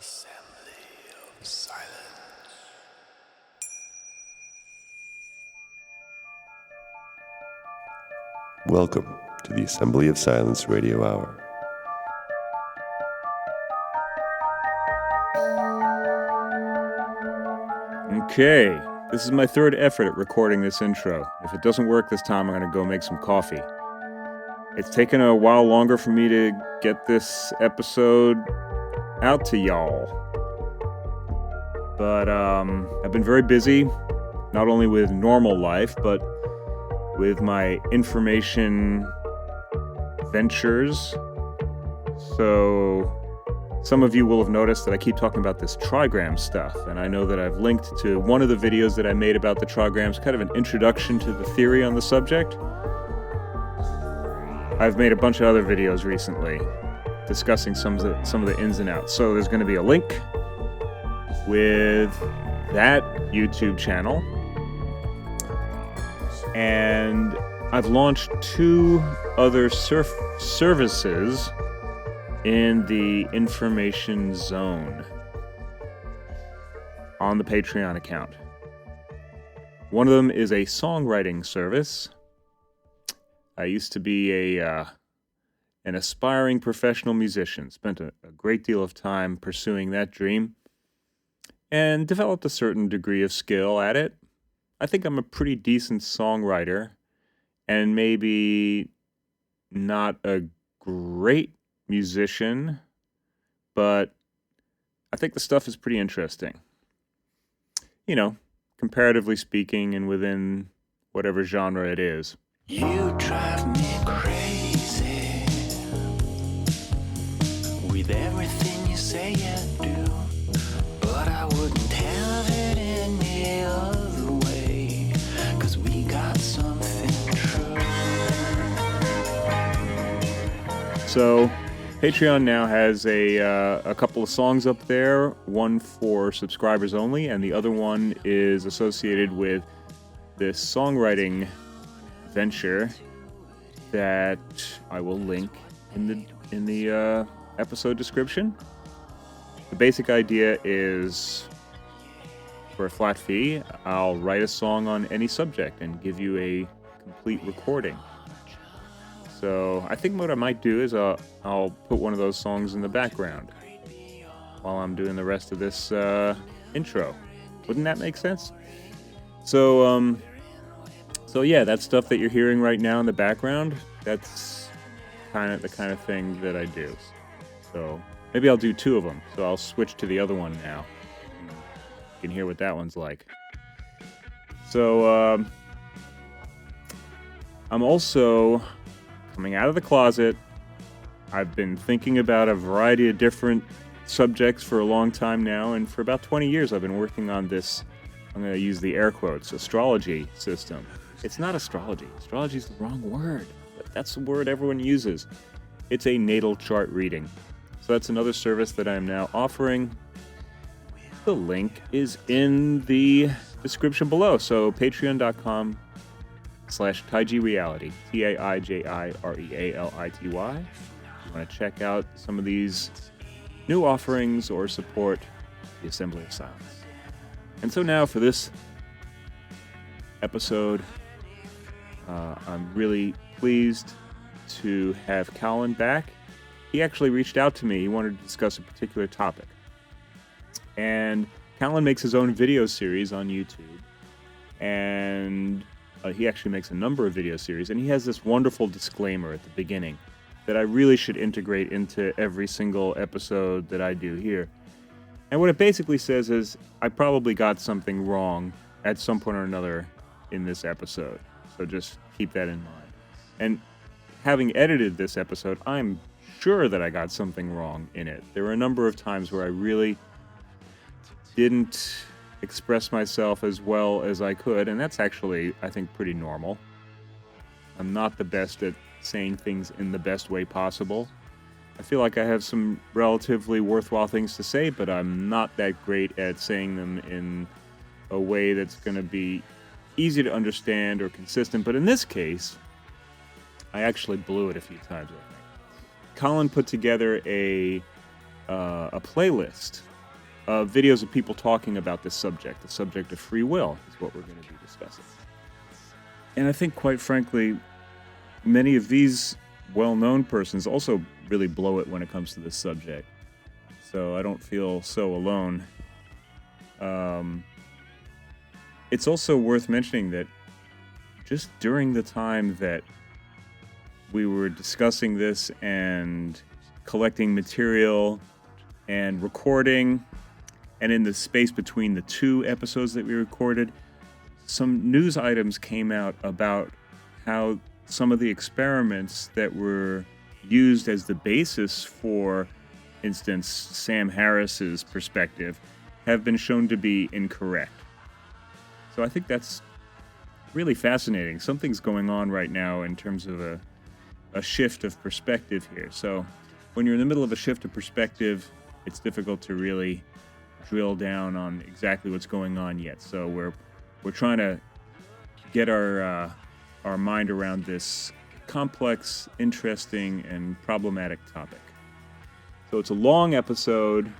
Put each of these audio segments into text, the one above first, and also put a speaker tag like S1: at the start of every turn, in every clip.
S1: Assembly of silence.
S2: Welcome to the Assembly of Silence Radio Hour.
S3: Okay, this is my third effort at recording this intro. If it doesn't work this time, I'm going to go make some coffee. It's taken a while longer for me to get this episode out to y'all. But I've been very busy, not only with normal life, but with my information ventures. So some of you will have noticed that I keep talking about this trigram stuff, and I know that I've linked to one of the videos that I made about the trigrams, kind of an introduction to the theory on the subject. I've made a bunch of other videos recently discussing some of the ins and outs. So there's going to be a link with that YouTube channel. And I've launched two other services in the information zone on the Patreon account. One of them is a songwriting service. I used to be an aspiring professional musician, spent a great deal of time pursuing that dream, and developed a certain degree of skill at it. I think I'm a pretty decent songwriter, and maybe not a great musician, but I think the stuff is pretty interesting. You know, comparatively speaking, and within whatever genre it is.
S1: You drive me crazy with everything you say and do, but I wouldn't have it any other way, 'cause we got something true.
S3: So, Patreon now has a couple of songs up there, one for subscribers only, and the other one is associated with this songwriting venture that I will link in the episode description. The basic idea is, for a flat fee, I'll write a song on any subject and give you a complete recording. So I think what I might do is I'll put one of those songs in the background while I'm doing the rest of this intro. Wouldn't that make sense? So yeah, that stuff that you're hearing right now in the background, that's the kind of thing that I do. So maybe I'll do two of them. So I'll switch to the other one now. You can hear what that one's like. So I'm also coming out of the closet. I've been thinking about a variety of different subjects for a long time now, and for about 20 years I've been working on this, I'm going to use the air quotes, astrology system. It's not astrology. Astrology is the wrong word, but that's the word everyone uses. It's a natal chart reading. So that's another service that I'm now offering. The link is in the description below. So patreon.com/TaijiReality, TaijiReality. If you want to check out some of these new offerings or support the Assembly of Silence. And so now for this episode, I'm really pleased to have Cahlen back. He actually reached out to me. He wanted to discuss a particular topic. And Cahlen makes his own video series on YouTube. And he actually makes a number of video series. And he has this wonderful disclaimer at the beginning that I really should integrate into every single episode that I do here. And what it basically says is, I probably got something wrong at some point or another in this episode. So just keep that in mind. And having edited this episode, I'm sure that I got something wrong in it. There were a number of times where I really didn't express myself as well as I could, and that's actually, I think, pretty normal. I'm not the best at saying things in the best way possible. I feel like I have some relatively worthwhile things to say, but I'm not that great at saying them in a way that's going to be easy to understand or consistent. But in this case, I actually blew it a few times, I think. Cahlen put together a playlist videos of people talking about this subject. The subject of free will is what we're going to be discussing. And I think, quite frankly, many of these well-known persons also really blow it when it comes to this subject. So I don't feel so alone. It's also worth mentioning that just during the time that we were discussing this and collecting material and recording, and in the space between the two episodes that we recorded, some news items came out about how some of the experiments that were used as the basis for instance, Sam Harris's perspective, have been shown to be incorrect. So I think that's really fascinating. Something's going on right now in terms of a shift of perspective here. So when you're in the middle of a shift of perspective, it's difficult to really drill down on exactly what's going on yet. So we're trying to get our mind around this complex, interesting, and problematic topic. So it's a long episode,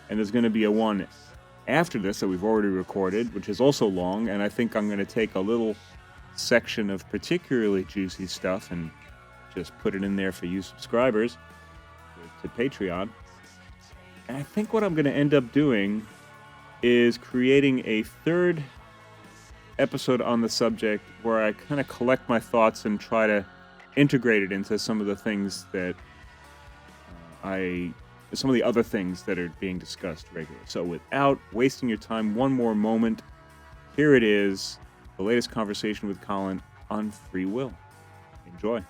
S3: and there's going to be a one after this that we've already recorded, which is also long, and I think I'm going to take a little section of particularly juicy stuff and just put it in there for you subscribers to Patreon. And I think what I'm going to end up doing is creating a third episode on the subject where I kind of collect my thoughts and try to integrate it into some of the things that some of the other things that are being discussed regularly. So without wasting your time one more moment, here it is, the latest conversation with Cahlen on free will. Enjoy.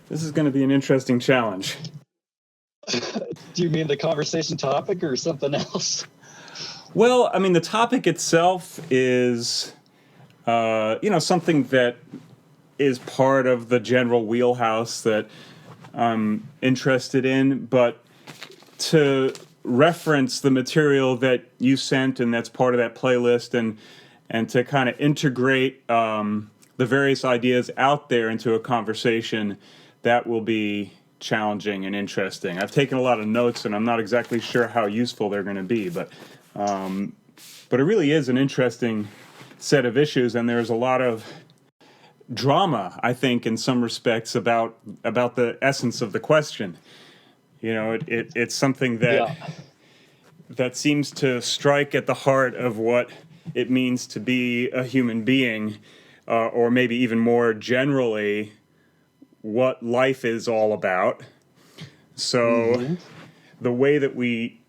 S3: This is going to be an interesting challenge.
S4: Do you mean the conversation topic or something else?
S3: Well, I mean, the topic itself is, something that is part of the general wheelhouse that I'm interested in, but to reference the material that you sent and that's part of that playlist and to kind of integrate the various ideas out there into a conversation, that will be challenging and interesting. I've taken a lot of notes and I'm not exactly sure how useful they're going to be, but it really is an interesting set of issues, and there's a lot of drama, I think, in some respects about the essence of the question. You know, it's something that seems to strike at the heart of what it means to be a human being, or maybe even more generally, what life is all about. So the way that we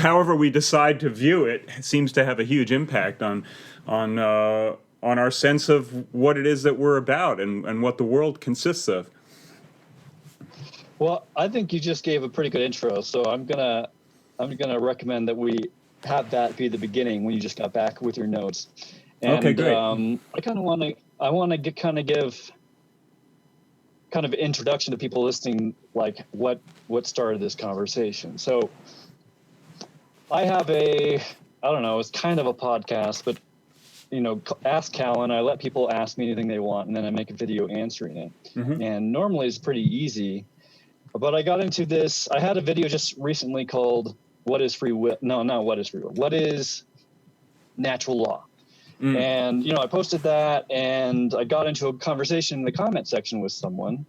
S3: however we decide to view it seems to have a huge impact on our sense of what it is that we're about and what the world consists of.
S4: Well, I think you just gave a pretty good intro, so I'm gonna recommend that we have that be the beginning when you just got back with your notes. And,
S3: okay, great.
S4: I want to give kind of introduction to people listening, like what started this conversation. So I have it's kind of a podcast, but Ask Cahlen. I let people ask me anything they want, and then I make a video answering it. Mm-hmm. And normally it's pretty easy, but I got into this. I had a video just recently called "What is Free Will?" No, not "What is Free Will." What is natural law? Mm. And I posted that, and I got into a conversation in the comment section with someone.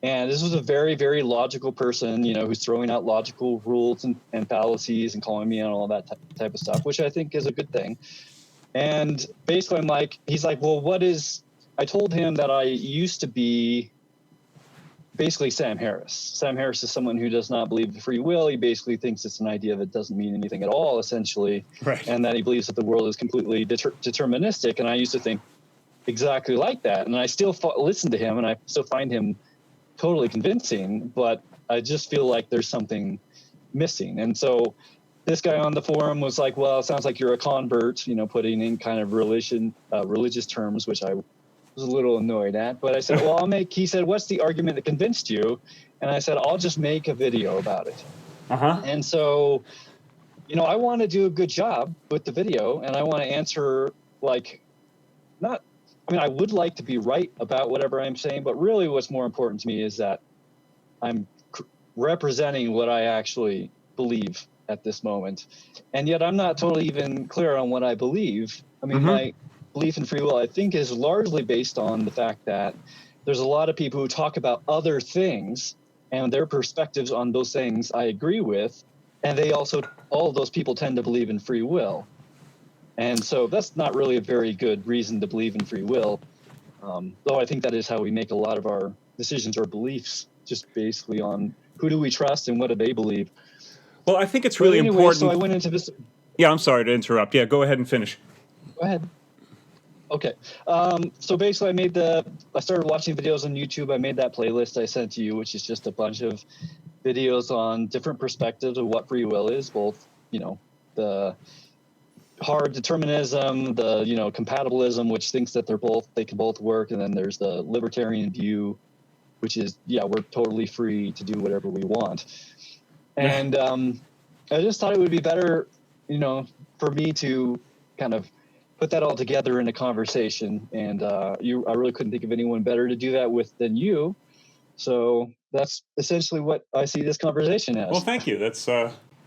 S4: And this was a very, very logical person, who's throwing out logical rules and fallacies and calling me on all that type of stuff, which I think is a good thing. And basically he's like, well, I told him that I used to be basically Sam Harris. Sam Harris is someone who does not believe in free will. He basically thinks it's an idea that doesn't mean anything at all, essentially. Right. And that he believes that the world is completely deterministic. And I used to think exactly like that. And I still listen to him, and I still find him totally convincing, but I just feel like there's something missing. And so this guy on the forum was like, well, it sounds like you're a convert, putting in kind of religious terms, which I was a little annoyed at. But I said, well, he said, what's the argument that convinced you? And I said, I'll just make a video about it. Uh-huh. And so, I want to do a good job with the video, and I want to answer I would like to be right about whatever I'm saying, but really what's more important to me is that I'm representing what I actually believe at this moment. And yet I'm not totally even clear on what I believe. I mean, my belief in free will, I think, is largely based on the fact that there's a lot of people who talk about other things, and their perspectives on those things I agree with. And they also, all of those people tend to believe in free will. And so that's not really a very good reason to believe in free will. Though I think that is how we make a lot of our decisions or beliefs, just basically on who do we trust and what do they believe.
S3: Well, I think it's really
S4: anyway,
S3: important.
S4: So I went into this.
S3: Yeah, I'm sorry to interrupt. Yeah, go ahead and finish.
S4: Go ahead. Okay. So basically, I started watching videos on YouTube. I made that playlist I sent to you, which is just a bunch of videos on different perspectives of what free will is, both, the hard determinism, the, compatibilism, which thinks that they can both work. And then there's the libertarian view, which is, we're totally free to do whatever we want. And I just thought it would be better, for me to kind of put that all together in a conversation. And I really couldn't think of anyone better to do that with than you. So that's essentially what I see this conversation as.
S3: Well, thank you.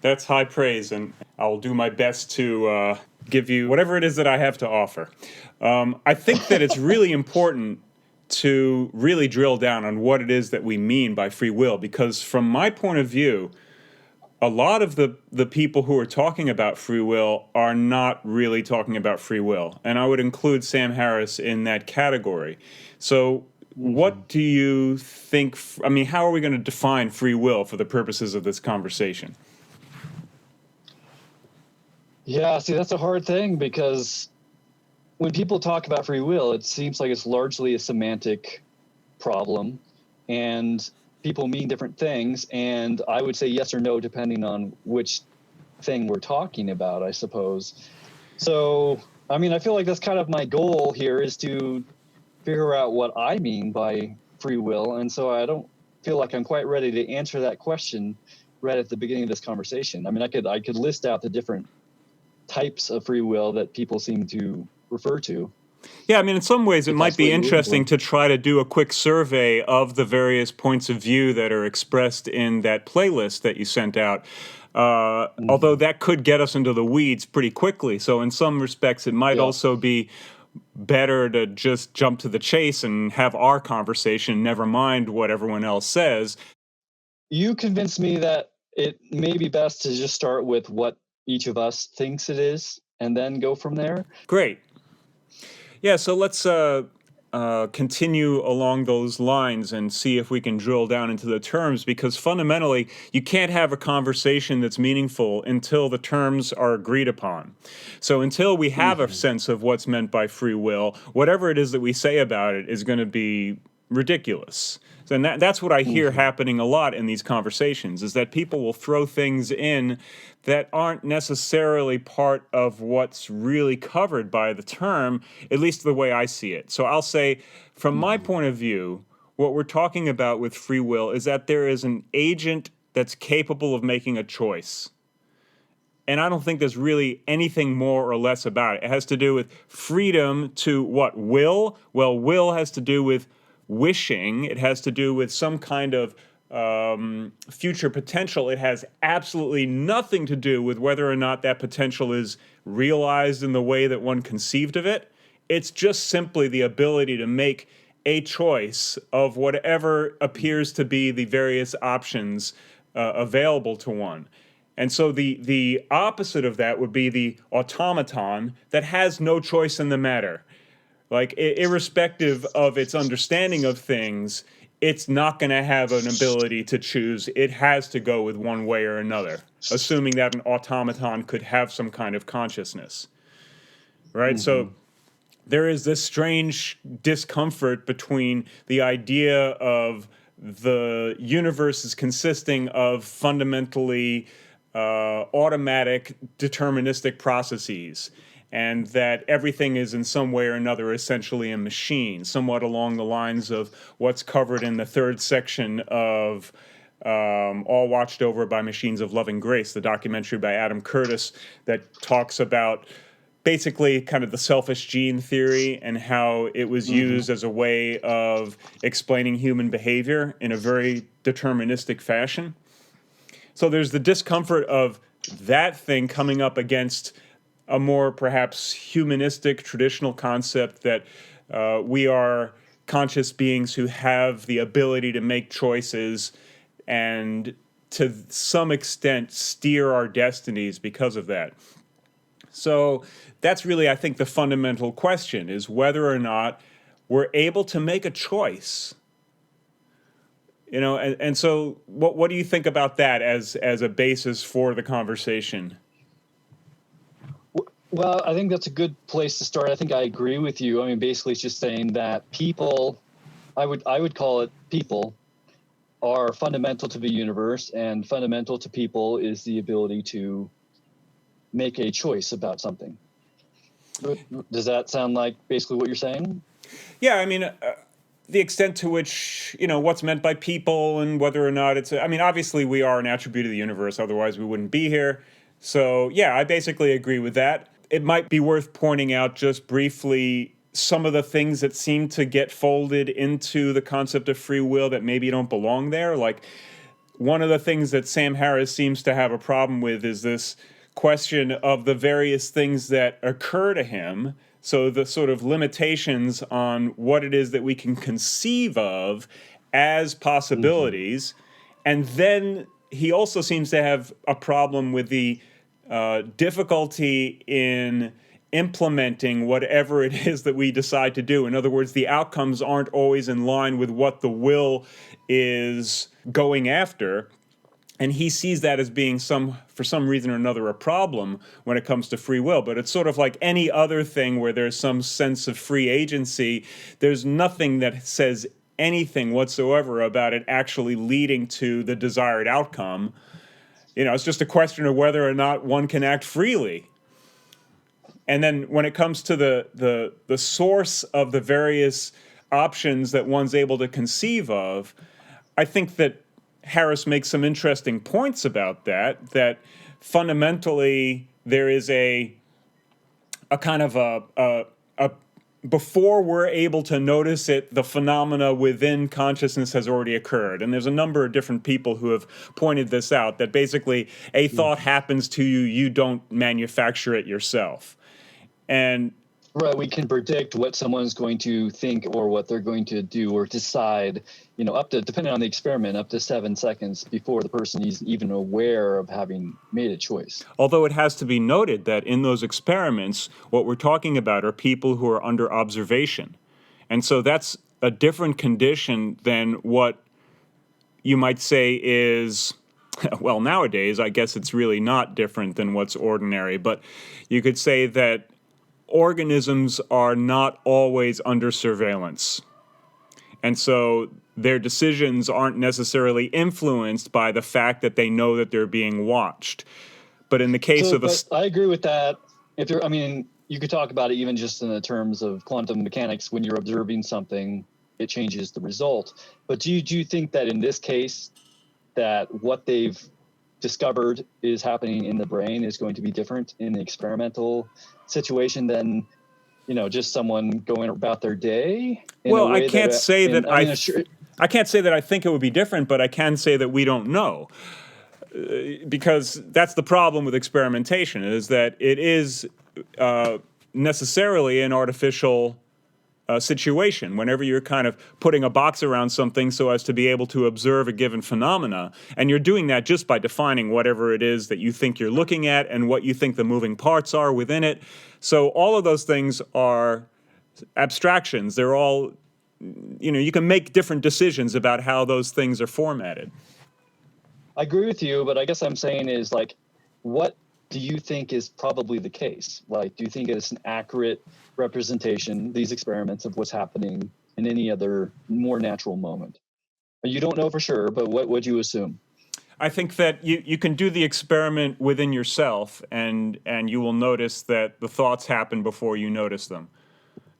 S3: That's high praise, and I'll do my best to give you whatever it is that I have to offer. I think that it's really important to really drill down on what it is that we mean by free will, because from my point of view, a lot of the people who are talking about free will are not really talking about free will. And I would include Sam Harris in that category. So what do you think, how are we going to define free will for the purposes of this conversation?
S4: Yeah, see, that's a hard thing, because when people talk about free will, it seems like it's largely a semantic problem, and people mean different things. And I would say yes or no, depending on which thing we're talking about, I suppose. So, I feel like that's kind of my goal here, is to figure out what I mean by free will. And so I don't feel like I'm quite ready to answer that question right at the beginning of this conversation. I could list out the different types of free will that people seem to refer to.
S3: Yeah, in some ways it might be interesting to try to do a quick survey of the various points of view that are expressed in that playlist that you sent out, although that could get us into the weeds pretty quickly. So in some respects, it might also be better to just jump to the chase and have our conversation, never mind what everyone else says.
S4: You convinced me that it may be best to just start with what each of us thinks it is and then go from there.
S3: Great. Yeah, so let's continue along those lines and see if we can drill down into the terms, because fundamentally, you can't have a conversation that's meaningful until the terms are agreed upon. So until we have a sense of what's meant by free will, whatever it is that we say about it is going to be ridiculous. And that's what I hear happening a lot in these conversations, is that people will throw things in that aren't necessarily part of what's really covered by the term, at least the way I see it. So I'll say, from my point of view, what we're talking about with free will is that there is an agent that's capable of making a choice. And I don't think there's really anything more or less about it. It has to do with freedom to what? Will? Well, will has to do with wishing. It has to do with some kind of future potential. It has absolutely nothing to do with whether or not that potential is realized in the way that one conceived of it. It's just simply the ability to make a choice of whatever appears to be the various options available to one. And so the opposite of that would be the automaton that has no choice in the matter. Like, irrespective of its understanding of things, it's not going to have an ability to choose. It has to go with one way or another, assuming that an automaton could have some kind of consciousness, right? So there is this strange discomfort between the idea of the universe is consisting of fundamentally automatic, deterministic processes, and that everything is in some way or another essentially a machine, somewhat along the lines of what's covered in the third section of All Watched Over by Machines of Loving Grace, the documentary by Adam Curtis that talks about basically kind of the selfish gene theory and how it was used as a way of explaining human behavior in a very deterministic fashion. So there's the discomfort of that thing coming up against a more perhaps humanistic traditional concept that we are conscious beings who have the ability to make choices and to some extent steer our destinies because of that. So that's really, I think, the fundamental question, is whether or not we're able to make a choice. You know, and so what do you think about that as a basis for the conversation?
S4: Well, I think that's a good place to start. I think I agree with you. I mean, basically, it's just saying that people, I would call it people, are fundamental to the universe, and fundamental to people is the ability to make a choice about something. Does that sound like basically what you're saying?
S3: Yeah, I mean, the extent to which, you know, what's meant by people and whether or not it's, I mean, obviously we are an attribute of the universe, otherwise we wouldn't be here. So, yeah, I basically agree with that. It might be worth pointing out just briefly some of the things that seem to get folded into the concept of free will that maybe don't belong there. Like, one of the things that Sam Harris seems to have a problem with is this question of the various things that occur to him. So the sort of limitations on what it is that we can conceive of as possibilities. And then he also seems to have a problem with the difficulty in implementing whatever it is that we decide to do. In other words, the outcomes aren't always in line with what the will is going after. And he sees that as being for some reason or another, a problem when it comes to free will. But it's sort of like any other thing where there's some sense of free agency. There's nothing that says anything whatsoever about it actually leading to the desired outcome. You know, it's just a question of whether or not one can act freely. And then when it comes to the source of the various options that one's able to conceive of, I think that Harris makes some interesting points about that fundamentally there is a kind of a before we're able to notice it, the phenomena within consciousness has already occurred. And there's a number of different people who have pointed this out, that basically a thought happens to you, you don't manufacture it yourself. And
S4: right, we can predict what someone's going to think or what they're going to do or decide, you know, up to, depending on the experiment, up to 7 seconds before the person is even aware of having made a choice.
S3: Although it has to be noted that in those experiments, what we're talking about are people who are under observation. And so that's a different condition than what you might say is, well, nowadays, I guess it's really not different than what's ordinary, but you could say that organisms are not always under surveillance. And so their decisions aren't necessarily influenced by the fact that they know that they're being watched. But in the case of
S4: I agree with that. If you're, I mean, you could talk about it even just in the terms of quantum mechanics. When you're observing something, it changes the result. But do you think that in this case, that what they've discovered is happening in the brain is going to be different in the experimental situation than, you know, just someone going about their day?
S3: Well, I can't say that I can't say that I think it would be different, but I can say that we don't know. Because that's the problem with experimentation, is that it is necessarily an artificial situation. Whenever you're kind of putting a box around something so as to be able to observe a given phenomena, and you're doing that just by defining whatever it is that you think you're looking at and what you think the moving parts are within it. So all of those things are abstractions. They're all, you know, you can make different decisions about how those things are formatted.
S4: I agree with you, but I guess I'm saying is, like, what do you think is probably the case? Like, do you think it's an accurate representation, these experiments, of what's happening in any other more natural moment? You don't know for sure, but what would you assume?
S3: I think that you can do the experiment within yourself, and you will notice that the thoughts happen before you notice them.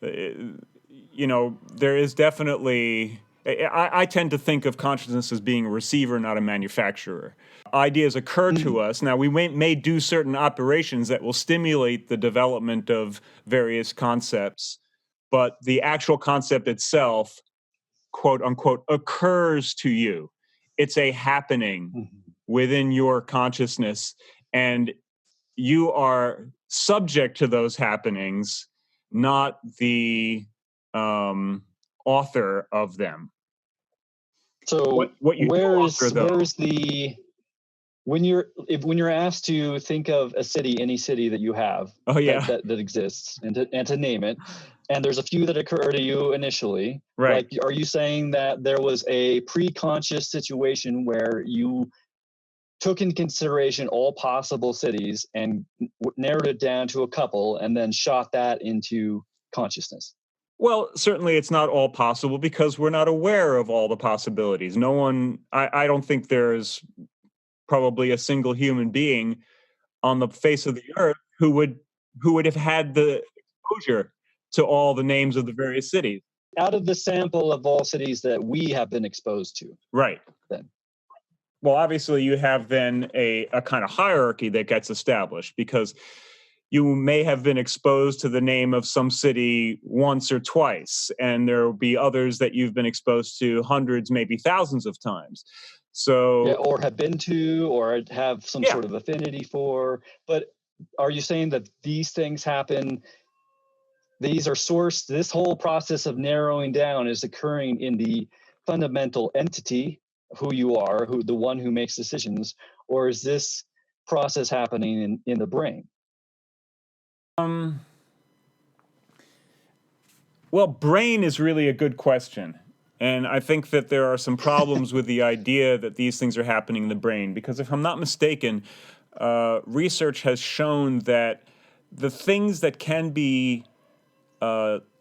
S3: You know, there is definitely, I tend to think of consciousness as being a receiver, not a manufacturer. Ideas occur to us. Now, we may do certain operations that will stimulate the development of various concepts, but the actual concept itself, quote unquote, occurs to you. It's a happening within your consciousness, and you are subject to those happenings, not the author of them.
S4: So
S3: what you do author, though,
S4: where's the when you're asked to think of a city, any city that you have that exists, and to name it, and there's a few that occur to you initially,
S3: right?
S4: Like, are you saying that there was a pre-conscious situation where you took in consideration all possible cities and narrowed it down to a couple, and then shot that into consciousness?
S3: Well, certainly it's not all possible because we're not aware of all the possibilities. No one, I don't think there's probably a single human being on the face of the earth who would have had the exposure to all the names of the various cities.
S4: Out of the sample of all cities that we have been exposed to.
S3: Right.
S4: Then.
S3: Well, obviously you have then a kind of hierarchy that gets established because you may have been exposed to the name of some city once or twice, and there will be others that you've been exposed to hundreds, maybe thousands of times. So,
S4: or have been to, or have some sort of affinity for. But are you saying that these things happen? These are sourced. This whole process of narrowing down is occurring in the fundamental entity, who you are, the one who makes decisions, or is this process happening in the brain?
S3: Well, brain is really a good question. And I think that there are some problems with the idea that these things are happening in the brain, because if I'm not mistaken, research has shown that the things that can be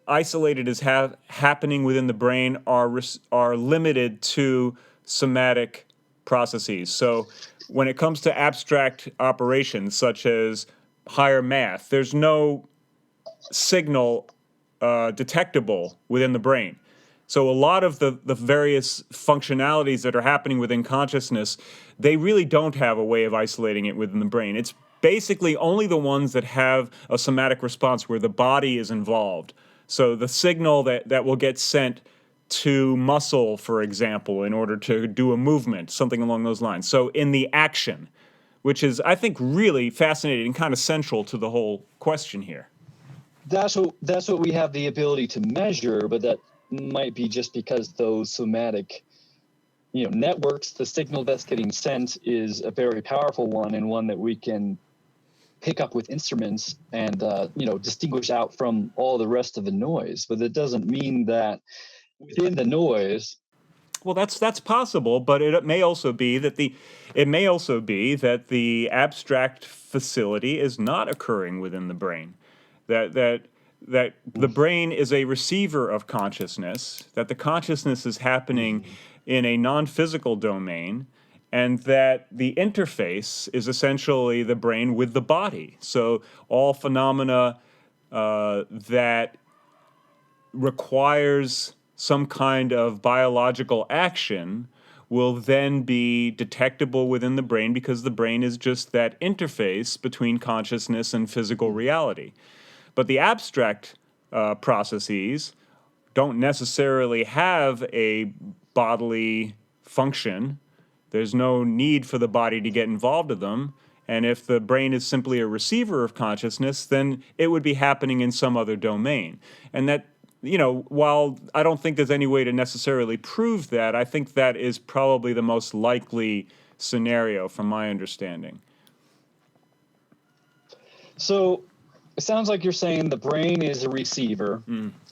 S3: isolated as happening within the brain are limited to somatic processes. So when it comes to abstract operations such as higher math, there's no signal detectable within the brain. So a lot of the various functionalities that are happening within consciousness, they really don't have a way of isolating it within the brain. It's basically only the ones that have a somatic response where the body is involved. So the signal that will get sent to muscle, for example, in order to do a movement, something along those lines. So in the action, which is, I think, really fascinating and kind of central to the whole question here.
S4: That's what we have the ability to measure, but that might be just because those somatic networks, the signal that's getting sent is a very powerful one, and one that we can pick up with instruments and distinguish out from all the rest of the noise. But it doesn't mean that within the noise.
S3: Well, that's possible, but it may also be that the abstract facility is not occurring within the brain. That the brain is a receiver of consciousness, that the consciousness is happening in a non-physical domain, and that the interface is essentially the brain with the body. So all phenomena that requires some kind of biological action will then be detectable within the brain, because the brain is just that interface between consciousness and physical reality. But the abstract processes don't necessarily have a bodily function. There's no need for the body to get involved in them. And if the brain is simply a receiver of consciousness, then it would be happening in some other domain. And that, while I don't think there's any way to necessarily prove that, I think that is probably the most likely scenario from my understanding.
S4: So it sounds like you're saying the brain is a receiver,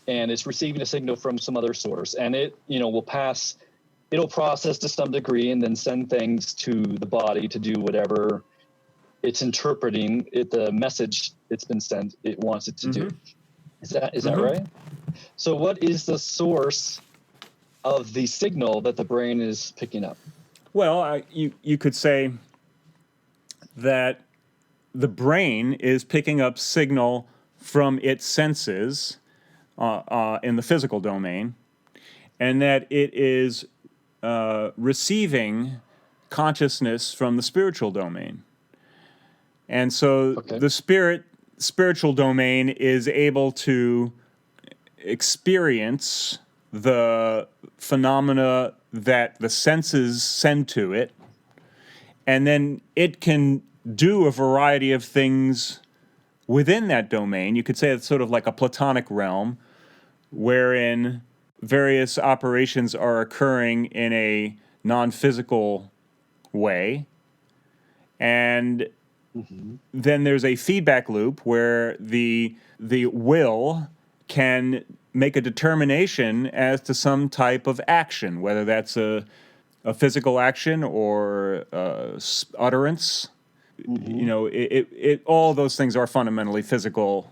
S4: and it's receiving a signal from some other source, and it, it'll process to some degree and then send things to the body to do whatever it's interpreting the message it's been sent, it wants it to do. Is that right? So what is the source of the signal that the brain is picking up?
S3: Well, you could say that the brain is picking up signal from its senses in the physical domain, and that it is receiving consciousness from the spiritual domain. And so
S4: Okay.
S3: the spiritual domain is able to experience the phenomena that the senses send to it, and then it can do a variety of things within that domain. You could say it's sort of like a Platonic realm, wherein various operations are occurring in a non-physical way, and then there's a feedback loop where the will can make a determination as to some type of action, whether that's a physical action or utterance. You know, it all those things are fundamentally physical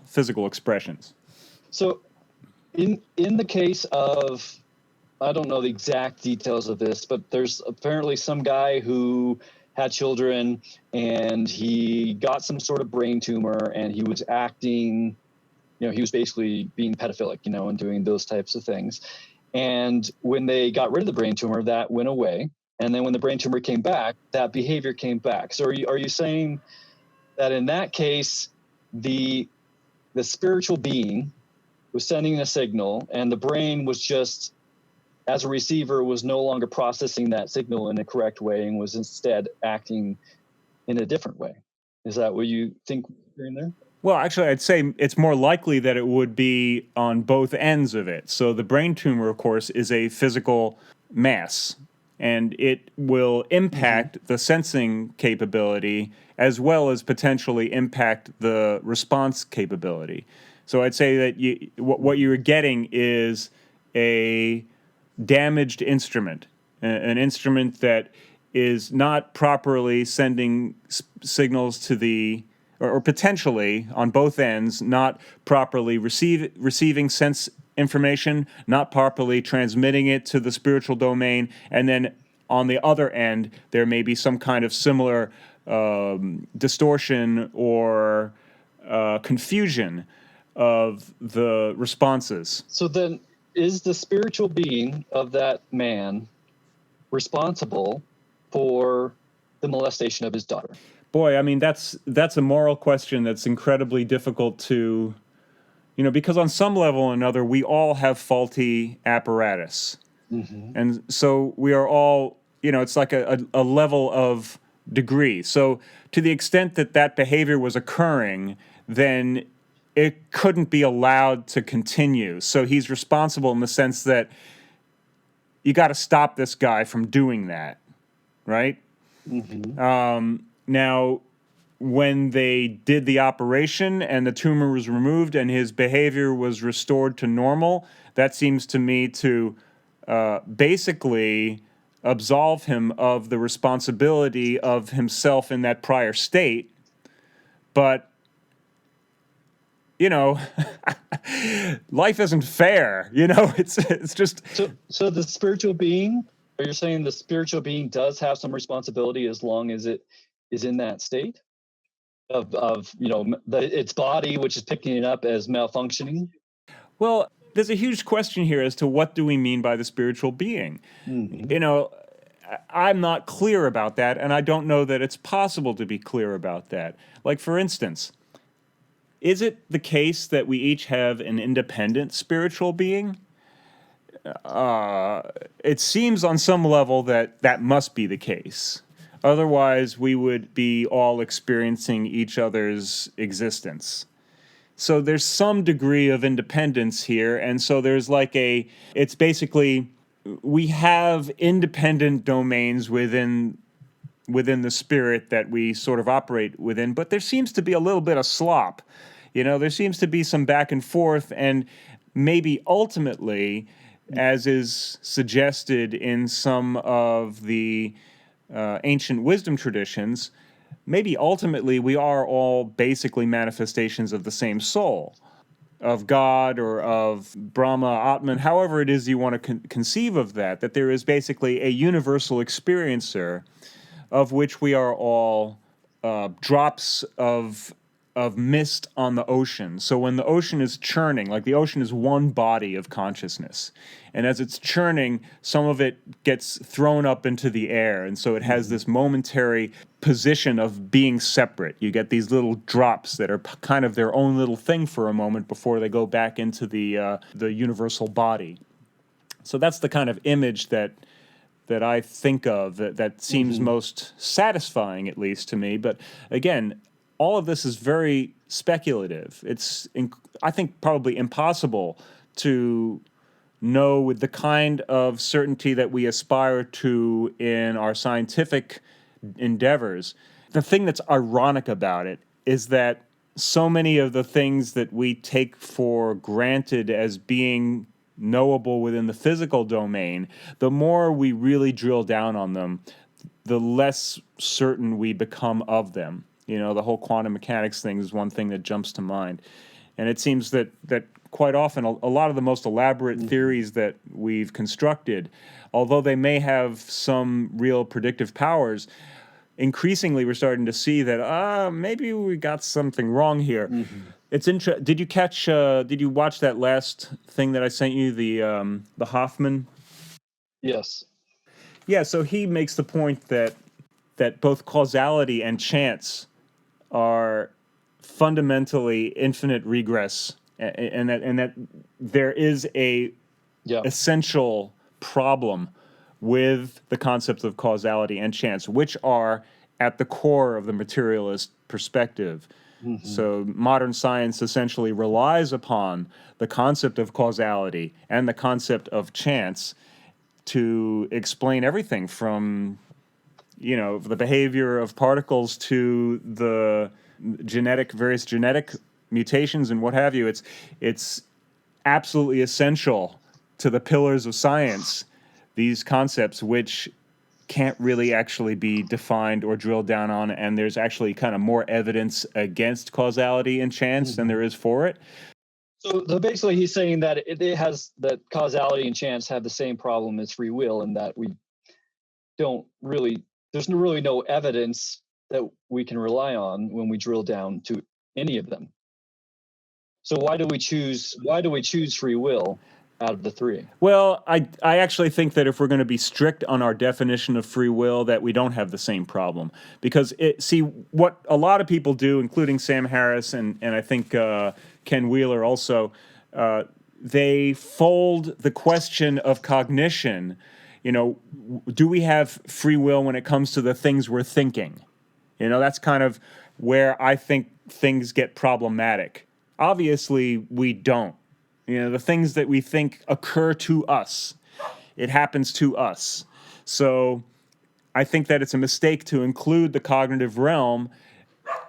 S3: expressions.
S4: So, in the case of, I don't know the exact details of this, but there's apparently some guy who had children and he got some sort of brain tumor and he was acting, he was basically being pedophilic, and doing those types of things. And when they got rid of the brain tumor, that went away. And then when the brain tumor came back, that behavior came back. So are you saying that in that case, the spiritual being was sending a signal and the brain was just, as a receiver, was no longer processing that signal in a correct way and was instead acting in a different way? Is that what you think you're in there?
S3: Well, actually, I'd say it's more likely that it would be on both ends of it. So the brain tumor, of course, is a physical mass, and it will impact the sensing capability as well as potentially impact the response capability. So I'd say that what you're getting is a damaged instrument, an instrument that is not properly sending signals to the, or potentially on both ends, not properly receiving sense information, not properly transmitting it to the spiritual domain, and then on the other end, there may be some kind of similar distortion or confusion of the responses.
S4: So then, is the spiritual being of that man responsible for the molestation of his daughter?
S3: Boy, I mean, that's a moral question that's incredibly difficult to, because on some level or another, we all have faulty apparatus. And so we are all, it's like a level of degree. So to the extent that behavior was occurring, then it couldn't be allowed to continue. So he's responsible in the sense that you got to stop this guy from doing that, right? Now, when they did the operation and the tumor was removed and his behavior was restored to normal, that seems to me to basically absolve him of the responsibility of himself in that prior state. But, life isn't fair. It's just...
S4: So the spiritual being, are you saying the spiritual being does have some responsibility as long as it is in that state of its body, which is picking it up as malfunctioning?
S3: Well, there's a huge question here as to what do we mean by the spiritual being. I'm not clear about that, and I don't know that it's possible to be clear about that. Like, for instance, is it the case that we each have an independent spiritual being? It seems on some level that must be the case. Otherwise, we would be all experiencing each other's existence. So there's some degree of independence here, and so there's it's basically, we have independent domains within the spirit that we sort of operate within, but there seems to be a little bit of slop. There seems to be some back and forth, and maybe ultimately, as is suggested in some of the ancient wisdom traditions, maybe ultimately we are all basically manifestations of the same soul, of God or of Brahma, Atman, however it is you want to conceive of that there is basically a universal experiencer of which we are all drops of of mist on the ocean. So when the ocean is churning, like the ocean is one body of consciousness, and as it's churning, some of it gets thrown up into the air, and so it has this momentary position of being separate. You get these little drops that are kind of their own little thing for a moment before they go back into the universal body. So that's the kind of image that I think of that seems most satisfying, at least to me. But again, all of this is very speculative. It's, I think, probably impossible to know with the kind of certainty that we aspire to in our scientific endeavors. The thing that's ironic about it is that so many of the things that we take for granted as being knowable within the physical domain, the more we really drill down on them, the less certain we become of them. You know, the whole quantum mechanics thing is one thing that jumps to mind. And it seems that quite often a lot of the most elaborate theories that we've constructed, although they may have some real predictive powers, increasingly we're starting to see that maybe we got something wrong here. It's Did you catch? Did you watch that last thing that I sent you? The Hoffman.
S4: Yes.
S3: Yeah. So he makes the point that both causality and chance are fundamentally infinite regress, and that there is a essential problem with the concepts of causality and chance, which are at the core of the materialist perspective. So modern science essentially relies upon the concept of causality and the concept of chance to explain everything from, you know, the behavior of particles to the various genetic mutations and what have you. It's absolutely essential to the pillars of science, these concepts which can't really actually be defined or drilled down on, and there's actually kind of more evidence against causality and chance than there is for it.
S4: So basically he's saying that it has that causality and chance have the same problem as free will, and that we don't really, there's really no evidence that we can rely on when we drill down to any of them. So why do we choose free will out of the three?
S3: Well, I actually think that if we're going to be strict on our definition of free will, that we don't have the same problem. Because, what a lot of people do, including Sam Harris and I think Ken Wheeler also, they fold the question of cognition, you know, do we have free will when it comes to the things we're thinking? You know, that's kind of where I think things get problematic. Obviously, we don't. You know, the things that we think occur to us, it happens to us. So I think that it's a mistake to include the cognitive realm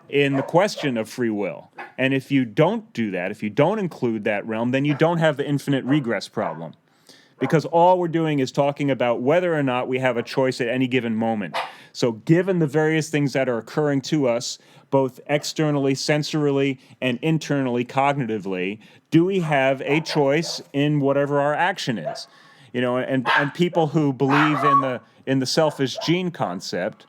S3: in the question of free will. And if you don't do that, if you don't include that realm, then you don't have the infinite regress problem. Because all we're doing is talking about whether or not we have a choice at any given moment. So given the various things that are occurring to us, both externally, sensorily, and internally, cognitively, do we have a choice in whatever our action is? You know, and people who believe in the selfish gene concept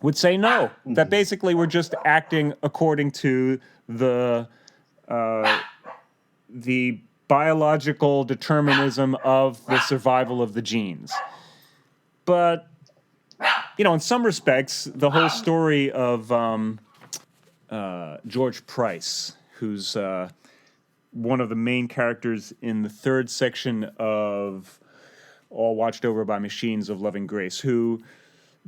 S3: would say no, that basically we're just acting according to the biological determinism of the survival of the genes. But, you know, in some respects, the whole story of George Price, who's one of the main characters in the third section of All Watched Over by Machines of Loving Grace, who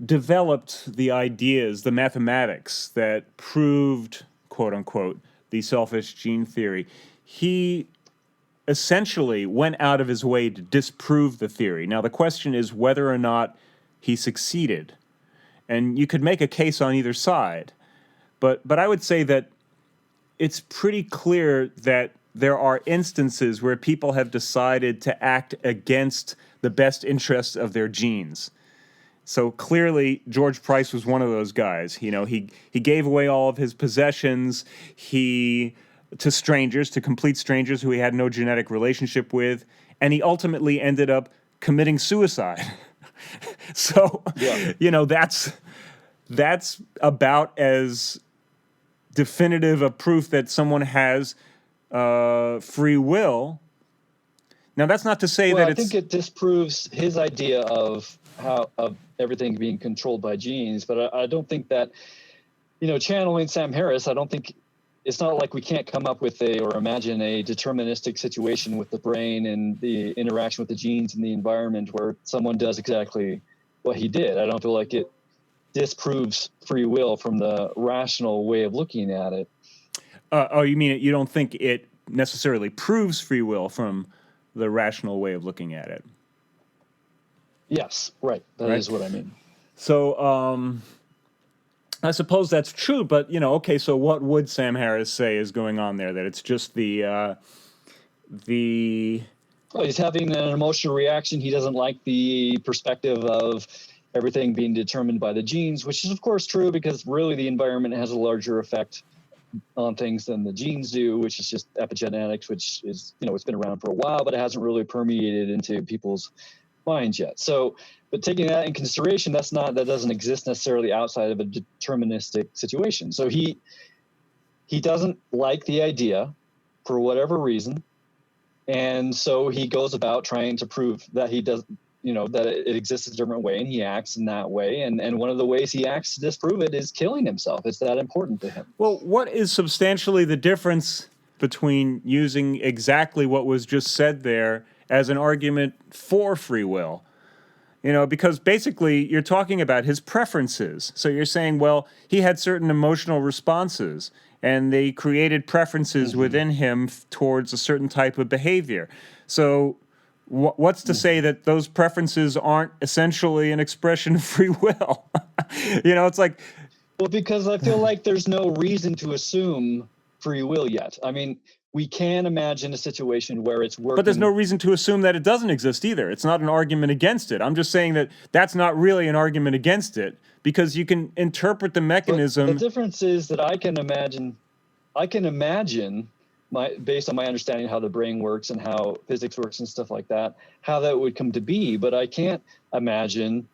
S3: developed the ideas, the mathematics that proved, quote unquote, the selfish gene theory. He essentially went out of his way to disprove the theory. Now, the question is whether or not he succeeded. And you could make a case on either side. But I would say that it's pretty clear that there are instances where people have decided to act against the best interests of their genes. So clearly, George Price was one of those guys. You know, he gave away all of his possessions. To strangers, to complete strangers who he had no genetic relationship with, and he ultimately ended up committing suicide. So, you know, that's about as definitive of proof that someone has free will. Now, that's not to say
S4: Well,
S3: that
S4: I
S3: it's...
S4: think it disproves his idea of everything being controlled by genes, but I don't think that, channeling Sam Harris, I don't think it's not like we can't come up with or imagine a deterministic situation with the brain and the interaction with the genes and the environment where someone does exactly what he did. I don't feel like it disproves free will from the rational way of looking at it.
S3: You mean you don't think it necessarily proves free will from the rational way of looking at it?
S4: Yes, right. That is what I mean.
S3: So I suppose that's true, but, okay, so what would Sam Harris say is going on there? That it's just the...
S4: Well, he's having an emotional reaction. He doesn't like the perspective of everything being determined by the genes, which is, of course, true because really the environment has a larger effect on things than the genes do, which is just epigenetics, which is, it's been around for a while, but it hasn't really permeated into people's minds yet. So, but taking that in consideration, that doesn't exist necessarily outside of a deterministic situation. So he doesn't like the idea for whatever reason. And so he goes about trying to prove that he does, that it exists a different way, and he acts in that way. And one of the ways he acts to disprove it is killing himself. It's that important to him.
S3: Well, what is substantially the difference between using exactly what was just said there as an argument for free will? Because basically you're talking about his preferences. So you're saying, well, he had certain emotional responses, and they created preferences within him towards a certain type of behavior. So what's to say that those preferences aren't essentially an expression of free will? It's like...
S4: Well, because I feel like there's no reason to assume free will yet. I mean, we can imagine a situation where it's working.
S3: But there's no reason to assume that it doesn't exist either. It's not an argument against it. I'm just saying that that's not really an argument against it, because you can interpret the mechanism.
S4: But the difference is that I can imagine based on my understanding of how the brain works and how physics works and stuff like that, how that would come to be. But I can't imagine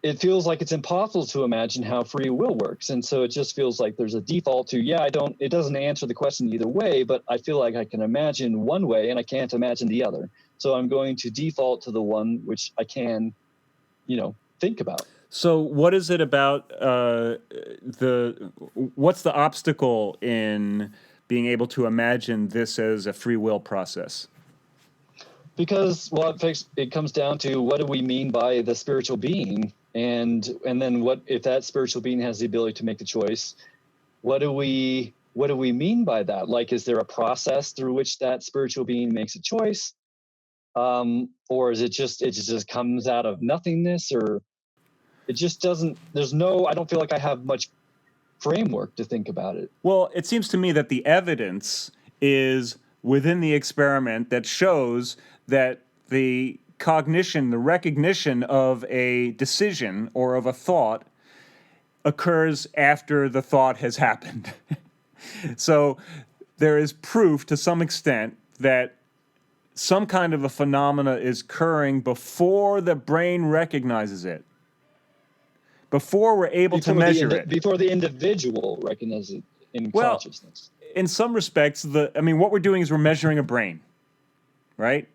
S4: it feels like it's impossible to imagine how free will works. And so it just feels like there's a default to, it doesn't answer the question either way, but I feel like I can imagine one way and I can't imagine the other. So I'm going to default to the one which I can, think about.
S3: So what is it about what's the obstacle in being able to imagine this as a free will process?
S4: Because, it comes down to what do we mean by the spiritual being? And then what if that spiritual being has the ability to make the choice? What do we mean by that? Like, is there a process through which that spiritual being makes a choice? Or is it just comes out of nothingness, or it just doesn't, I don't feel like I have much framework to think about it.
S3: Well, it seems to me that the evidence is within the experiment that shows that the cognition, the recognition of a decision or of a thought occurs after the thought has happened. So there is proof to some extent that some kind of a phenomena is occurring before the brain recognizes it, before we're able to measure it.
S4: Before the individual recognizes it in consciousness.
S3: In some respects, what we're doing is we're measuring a brain, right?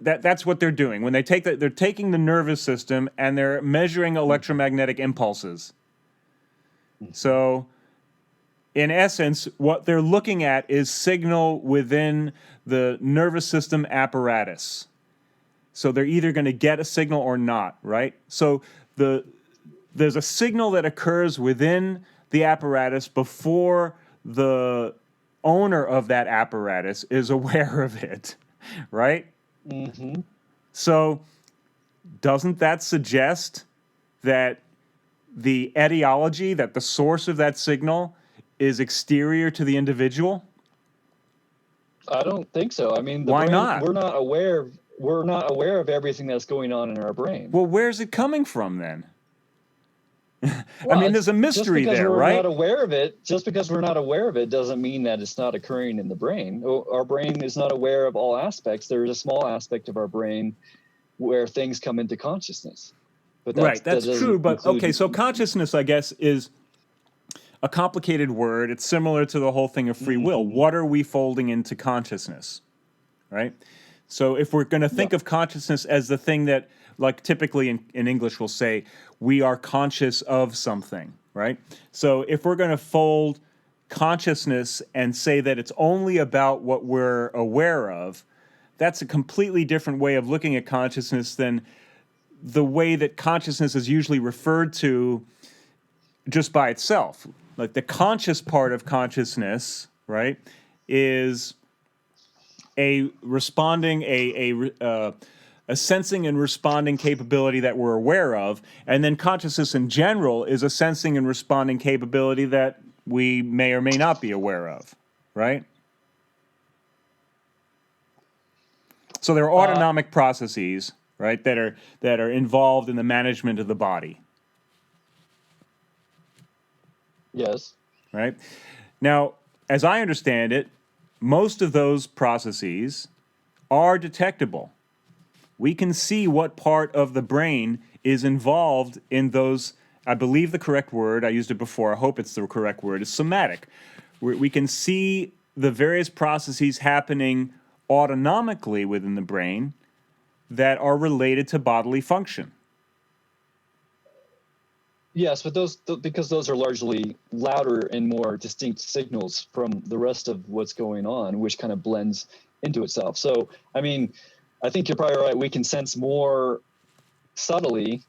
S3: That's what they're doing. When they're taking the nervous system and they're measuring electromagnetic impulses. So, in essence, what they're looking at is signal within the nervous system apparatus. So they're either going to get a signal or not, right? So there's a signal that occurs within the apparatus before the owner of that apparatus is aware of it, right?
S4: Mm-hmm.
S3: So doesn't that suggest that the etiology, that the source of that signal is exterior to the individual?
S4: I don't think so. I mean,
S3: why not?
S4: We're not aware of everything that's going on in our brain.
S3: Well, where's it coming from then? There's a mystery there, right?
S4: Just because we're not aware of it doesn't mean that it's not occurring in the brain. Our brain is not aware of all aspects. There is a small aspect of our brain where things come into consciousness. But
S3: that's true. But okay, so consciousness, I guess, is a complicated word. It's similar to the whole thing of free will. What are we folding into consciousness, right? So if we're going to think of consciousness as the thing that, like typically in English we'll say, we are conscious of something, right? So if we're going to fold consciousness and say that it's only about what we're aware of, that's a completely different way of looking at consciousness than the way that consciousness is usually referred to just by itself. Like the conscious part of consciousness, right, is a responding, a sensing and responding capability that we're aware of, and then consciousness in general is a sensing and responding capability that we may or may not be aware of, right? So there are autonomic processes, right, that are involved in the management of the body.
S4: Yes.
S3: Right? Now, as I understand it, most of those processes are detectable. We can see what part of the brain is involved in those. I believe the correct word, I used it before, I hope it's the correct word, is somatic. We can see the various processes happening autonomically within the brain that are related to bodily function.
S4: Yes, but because those are largely louder and more distinct signals from the rest of what's going on, which kind of blends into itself. So, I mean, I think you're probably right. We can sense more subtly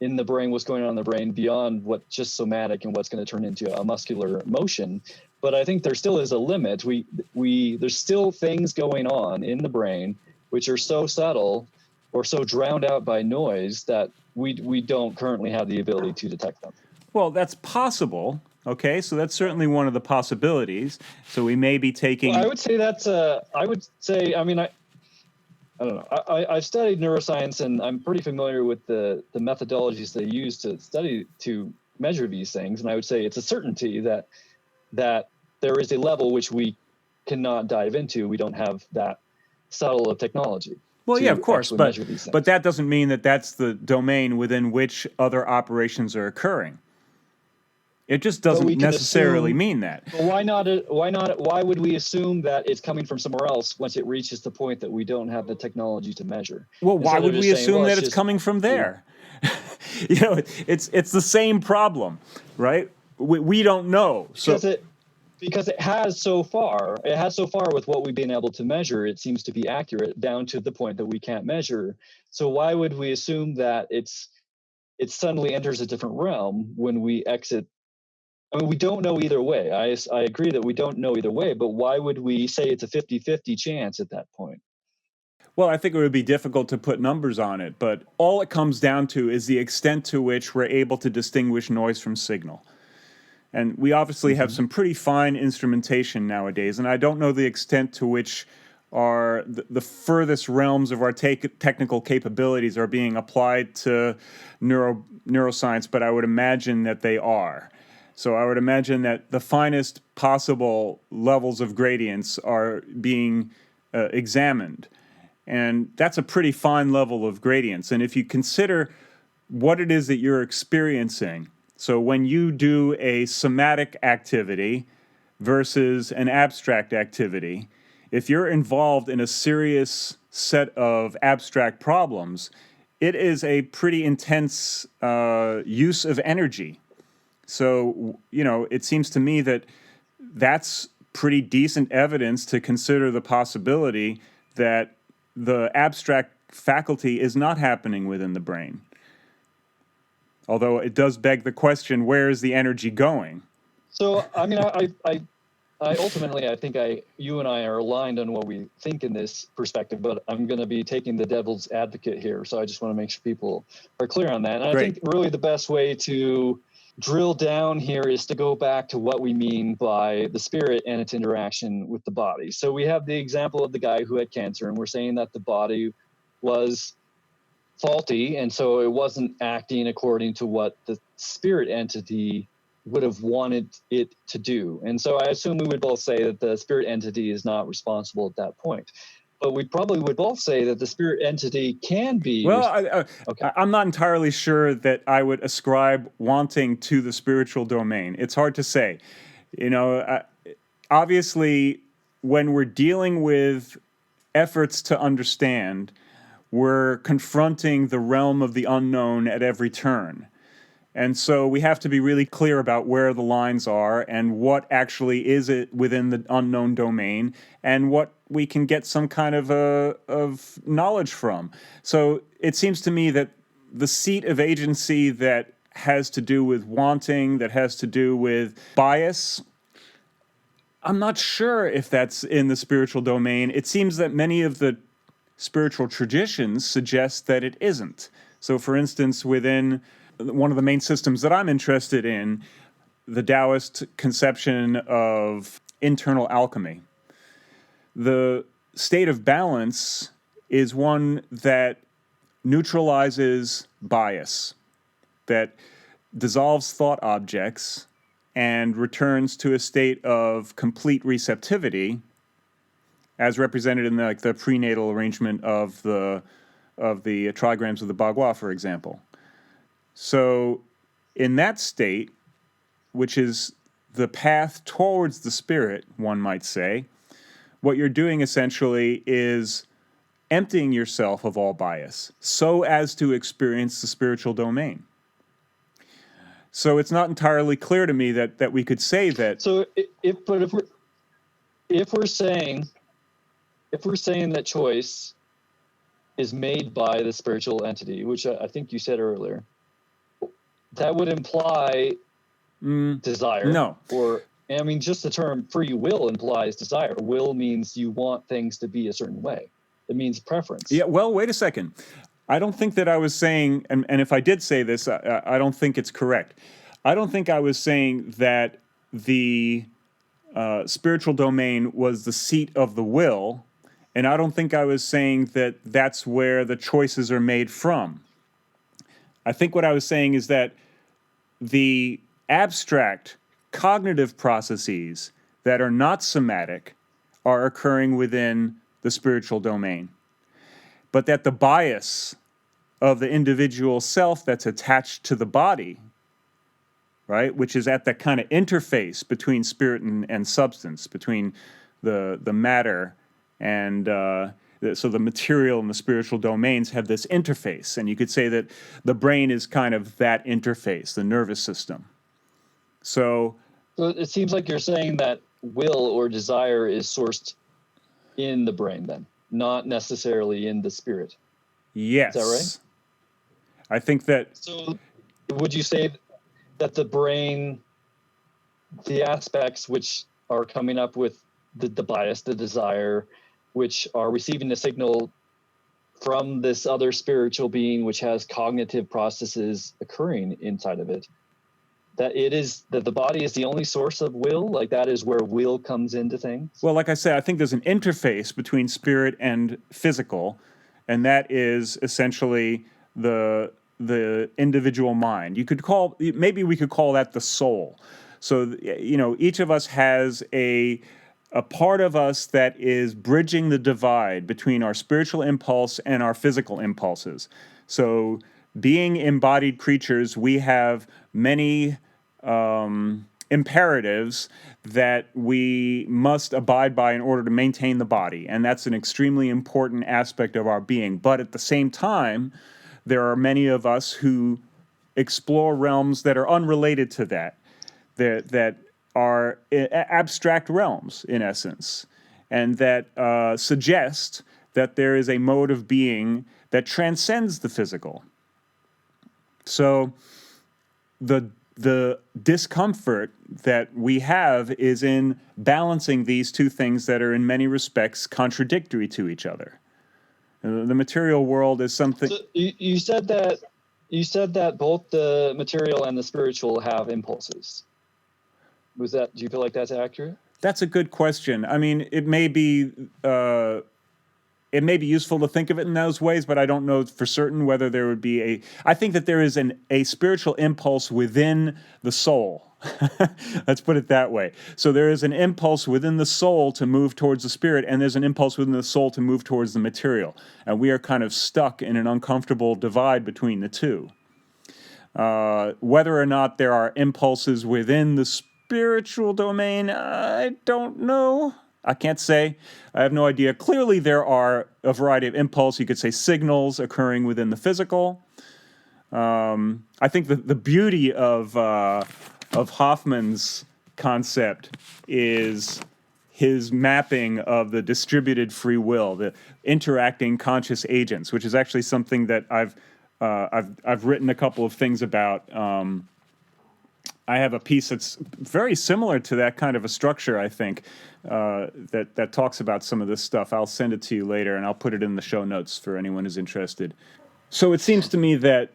S4: in the brain what's going on in the brain beyond what's just somatic and what's going to turn into a muscular motion. But I think there still is a limit. There's still things going on in the brain which are so subtle or so drowned out by noise that we don't currently have the ability to detect them.
S3: Well, that's possible. Okay, so that's certainly one of the possibilities. So we may be taking.
S4: Well, I would say that's. I would say. I mean, I don't know. I've studied neuroscience, and I'm pretty familiar with the methodologies they use to measure these things. And I would say it's a certainty that there is a level which we cannot dive into. We don't have that subtle of technology.
S3: Well, yeah, of course, but that doesn't mean that that's the domain within which other operations are occurring. It just doesn't necessarily mean that.
S4: But why not? Why would we assume that it's coming from somewhere else once it reaches the point that we don't have the technology to measure?
S3: Well, why would we assume that it's coming from there? You know, it's the same problem, right? We don't know.
S4: Because it has so far with what we've been able to measure, it seems to be accurate down to the point that we can't measure. So why would we assume that it suddenly enters a different realm when we exit? I mean, we don't know either way. I agree that we don't know either way, but why would we say it's a 50-50 chance at that point?
S3: Well, I think it would be difficult to put numbers on it, but all it comes down to is the extent to which we're able to distinguish noise from signal. And we obviously have some pretty fine instrumentation nowadays, and I don't know the extent to which the furthest realms of our technical capabilities are being applied to neuroscience, but I would imagine that they are. So I would imagine that the finest possible levels of gradients are being examined. And that's a pretty fine level of gradients. And if you consider what it is that you're experiencing, so when you do a somatic activity versus an abstract activity, if you're involved in a serious set of abstract problems, it is a pretty intense use of energy. So, you know, it seems to me that that's pretty decent evidence to consider the possibility that the abstract faculty is not happening within the brain. Although it does beg the question, where is the energy going?
S4: So, I mean, I ultimately, I think you and I are aligned on what we think in this perspective, but I'm going to be taking the devil's advocate here. So I just want to make sure people are clear on that. And I think really the best way to drill down here is to go back to what we mean by the spirit and its interaction with the body. So we have the example of the guy who had cancer, and we're saying that the body was faulty, and so it wasn't acting according to what the spirit entity would have wanted it to do. And so I assume we would both say that the spirit entity is not responsible at that point. but we probably would both say that the spirit entity can be.
S3: Well,
S4: Okay.
S3: I'm not entirely sure that I would ascribe wanting to the spiritual domain. It's hard to say. You know, obviously, when we're dealing with efforts to understand, we're confronting the realm of the unknown at every turn. And so we have to be really clear about where the lines are and what actually is it within the unknown domain and what we can get some kind of knowledge from. So it seems to me that the seat of agency that has to do with wanting, that has to do with bias, I'm not sure if that's in the spiritual domain. It seems that many of the spiritual traditions suggest that it isn't. So, for instance, within one of the main systems that I'm interested in, the Taoist conception of internal alchemy, the state of balance is one that neutralizes bias, that dissolves thought objects and returns to a state of complete receptivity, as represented in the prenatal arrangement of the trigrams of the Bagua, for example. So, in that state, which is the path towards the spirit, one might say, what you're doing essentially is emptying yourself of all bias so as to experience the spiritual domain. So it's not entirely clear to me that we could say that.
S4: So if we're saying that choice is made by the spiritual entity, which I think you said earlier, that would imply desire.
S3: No.
S4: Or, I mean, just the term free will implies desire. Will means you want things to be a certain way. It means preference.
S3: Yeah, well, wait a second. I don't think that I was saying, and if I did say this, I don't think it's correct. I don't think I was saying that the spiritual domain was the seat of the will, and I don't think I was saying that that's where the choices are made from. I think what I was saying is that the abstract cognitive processes that are not somatic are occurring within the spiritual domain, but that the bias of the individual self that's attached to the body, right, which is at that kind of interface between spirit and substance, between the matter and so the material and the spiritual domains have this interface, and you could say that the brain is kind of that interface, the nervous system. So
S4: it seems like you're saying that will or desire is sourced in the brain then, not necessarily in the spirit.
S3: Yes.
S4: Is that right?
S3: I think that...
S4: So would you say that the brain, the aspects which are coming up with the bias, the desire, which are receiving the signal from this other spiritual being which has cognitive processes occurring inside of it, that the body is the only source of will? Like, that is where will comes into things?
S3: Well, like I said, I think there's an interface between spirit and physical, and that is essentially the individual mind. Maybe we could call that the soul. So, each of us has a part of us that is bridging the divide between our spiritual impulse and our physical impulses. So, being embodied creatures, we have many imperatives that we must abide by in order to maintain the body, and that's an extremely important aspect of our being. But at the same time, there are many of us who explore realms that are unrelated to that are abstract realms, in essence, and that suggest that there is a mode of being that transcends the physical. So the discomfort that we have is in balancing these two things that are in many respects contradictory to each other. The material world is something...
S4: So you said that both the material and the spiritual have impulses. Do you feel like that's accurate?
S3: That's a good question. I mean, it may be it may be useful to think of it in those ways, but I don't know for certain whether there would be I think that there is a spiritual impulse within the soul. Let's put it that way. So there is an impulse within the soul to move towards the spirit, and there's an impulse within the soul to move towards the material. And we are kind of stuck in an uncomfortable divide between the two. Whether or not there are impulses within the spiritual domain, I don't know. I can't say. I have no idea. Clearly, there are a variety of impulse. You could say signals occurring within the physical. I think the beauty of Hoffman's concept is his mapping of the distributed free will, the interacting conscious agents, which is actually something that I've written a couple of things about. I have a piece that's very similar to that kind of a structure, I think, that talks about some of this stuff. I'll send it to you later, and I'll put it in the show notes for anyone who's interested. So it seems to me that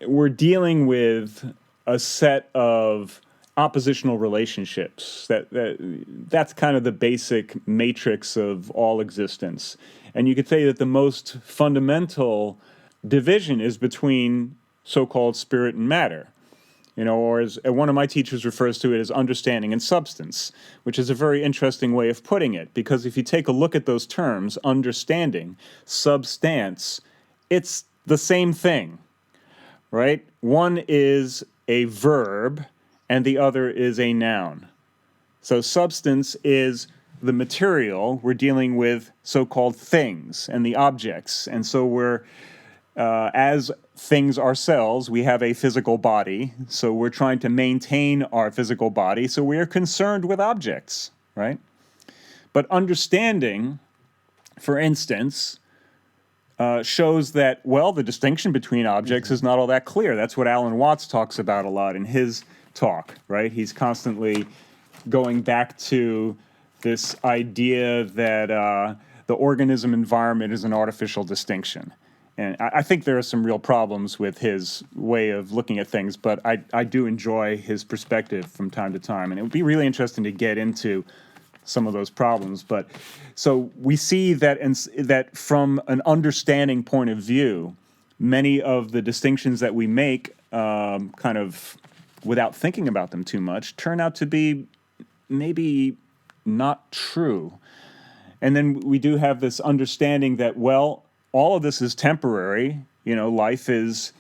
S3: we're dealing with a set of oppositional relationships. That's kind of the basic matrix of all existence. And you could say that the most fundamental division is between so-called spirit and matter. Or as one of my teachers refers to it as understanding and substance, which is a very interesting way of putting it, because if you take a look at those terms, understanding, substance, it's the same thing, right? One is a verb and the other is a noun. So substance is the material. We're dealing with so-called things and the objects, and so we're as things ourselves, we have a physical body, so we're trying to maintain our physical body, so we are concerned with objects, right? But understanding, for instance, shows that, well, the distinction between objects is not all that clear. That's what Alan Watts talks about a lot in his talk, right? He's constantly going back to this idea that the organism environment is an artificial distinction. And I think there are some real problems with his way of looking at things, but I do enjoy his perspective from time to time. And it would be really interesting to get into some of those problems. But so we see that that from an understanding point of view, many of the distinctions that we make kind of without thinking about them too much turn out to be maybe not true. And then we do have this understanding that, well, all of this is temporary. Life is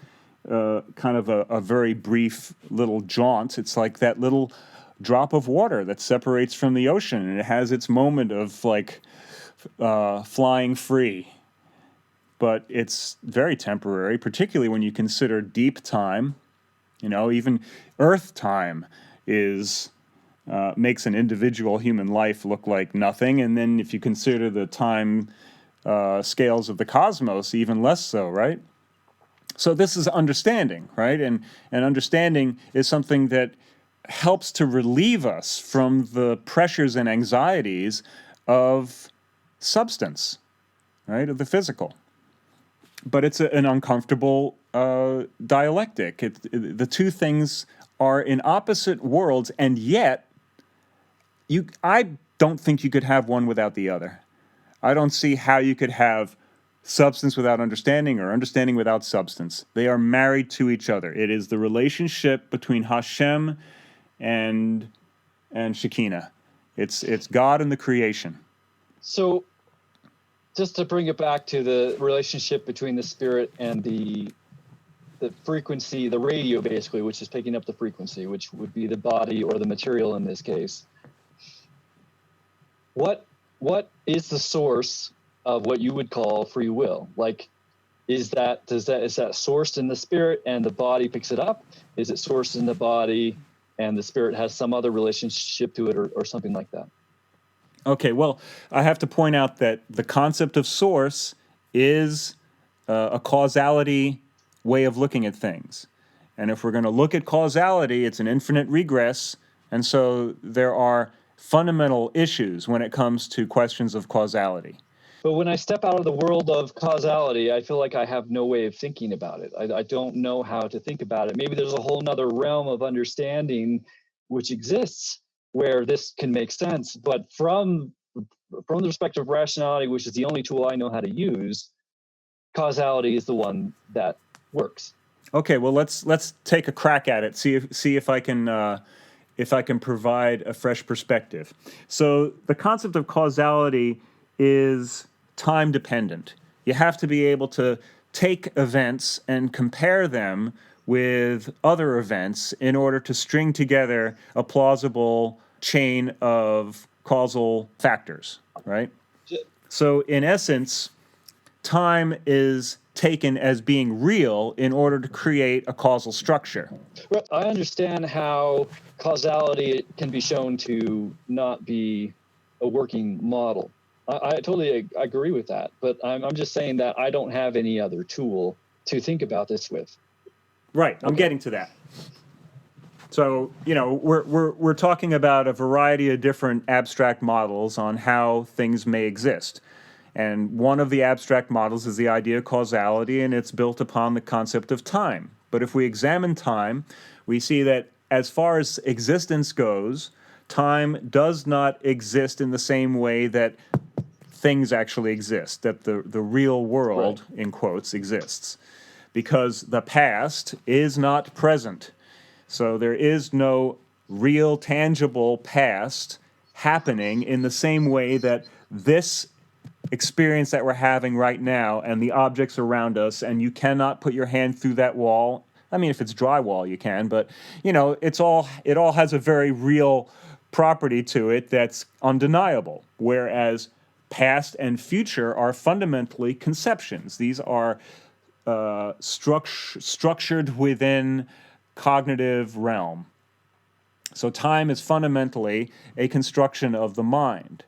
S3: kind of a very brief little jaunt. It's like that little drop of water that separates from the ocean, and it has its moment of flying free. But it's very temporary, particularly when you consider deep time. Even Earth time is makes an individual human life look like nothing, and then if you consider the time scales of the cosmos, even less so, right? So this is understanding, right? And understanding is something that helps to relieve us from the pressures and anxieties of substance, right, of the physical. But it's an uncomfortable dialectic. The two things are in opposite worlds, and yet I don't think you could have one without the other. I don't see how you could have substance without understanding or understanding without substance. They are married to each other. It is the relationship between Hashem and Shekinah. It's God and the creation.
S4: So just to bring it back to the relationship between the spirit and the frequency, the radio basically, which is picking up the frequency, which would be the body or the material in this case. What is the source of what you would call free will? Like, is that sourced in the spirit and the body picks it up? Is it sourced in the body and the spirit has some other relationship to it or something like that?
S3: Okay, well, I have to point out that the concept of source is a causality way of looking at things. And if we're going to look at causality, it's an infinite regress. And so there are fundamental issues when it comes to questions of causality.
S4: But when I step out of the world of causality, I feel like I have no way of thinking about it. I don't know how to think about it. Maybe there's a whole nother realm of understanding which exists where this can make sense. But from from the perspective of rationality, which is the only tool I know how to use, causality is the one that works.
S3: Okay, well let's take a crack at it. See if I can provide a fresh perspective. So the concept of causality is time dependent. You have to be able to take events and compare them with other events in order to string together a plausible chain of causal factors, right? So in essence, time is taken as being real in order to create a causal structure.
S4: Well, I understand how causality can be shown to not be a working model. I totally agree with that, but I'm just saying that I don't have any other tool to think about this with.
S3: Right, I'm getting to that. So, we're talking about a variety of different abstract models on how things may exist. And one of the abstract models is the idea of causality, and it's built upon the concept of time. But if we examine time, we see that as far as existence goes, time does not exist in the same way that things actually exist, that the real world, right, in quotes, exists. Because the past is not present. So there is no real, tangible past happening in the same way that this experience that we're having right now and the objects around us, and you cannot put your hand through that wall. I mean, if it's drywall, you can, but, it all has a very real property to it that's undeniable, whereas past and future are fundamentally conceptions. These are structured within cognitive realm. So time is fundamentally a construction of the mind.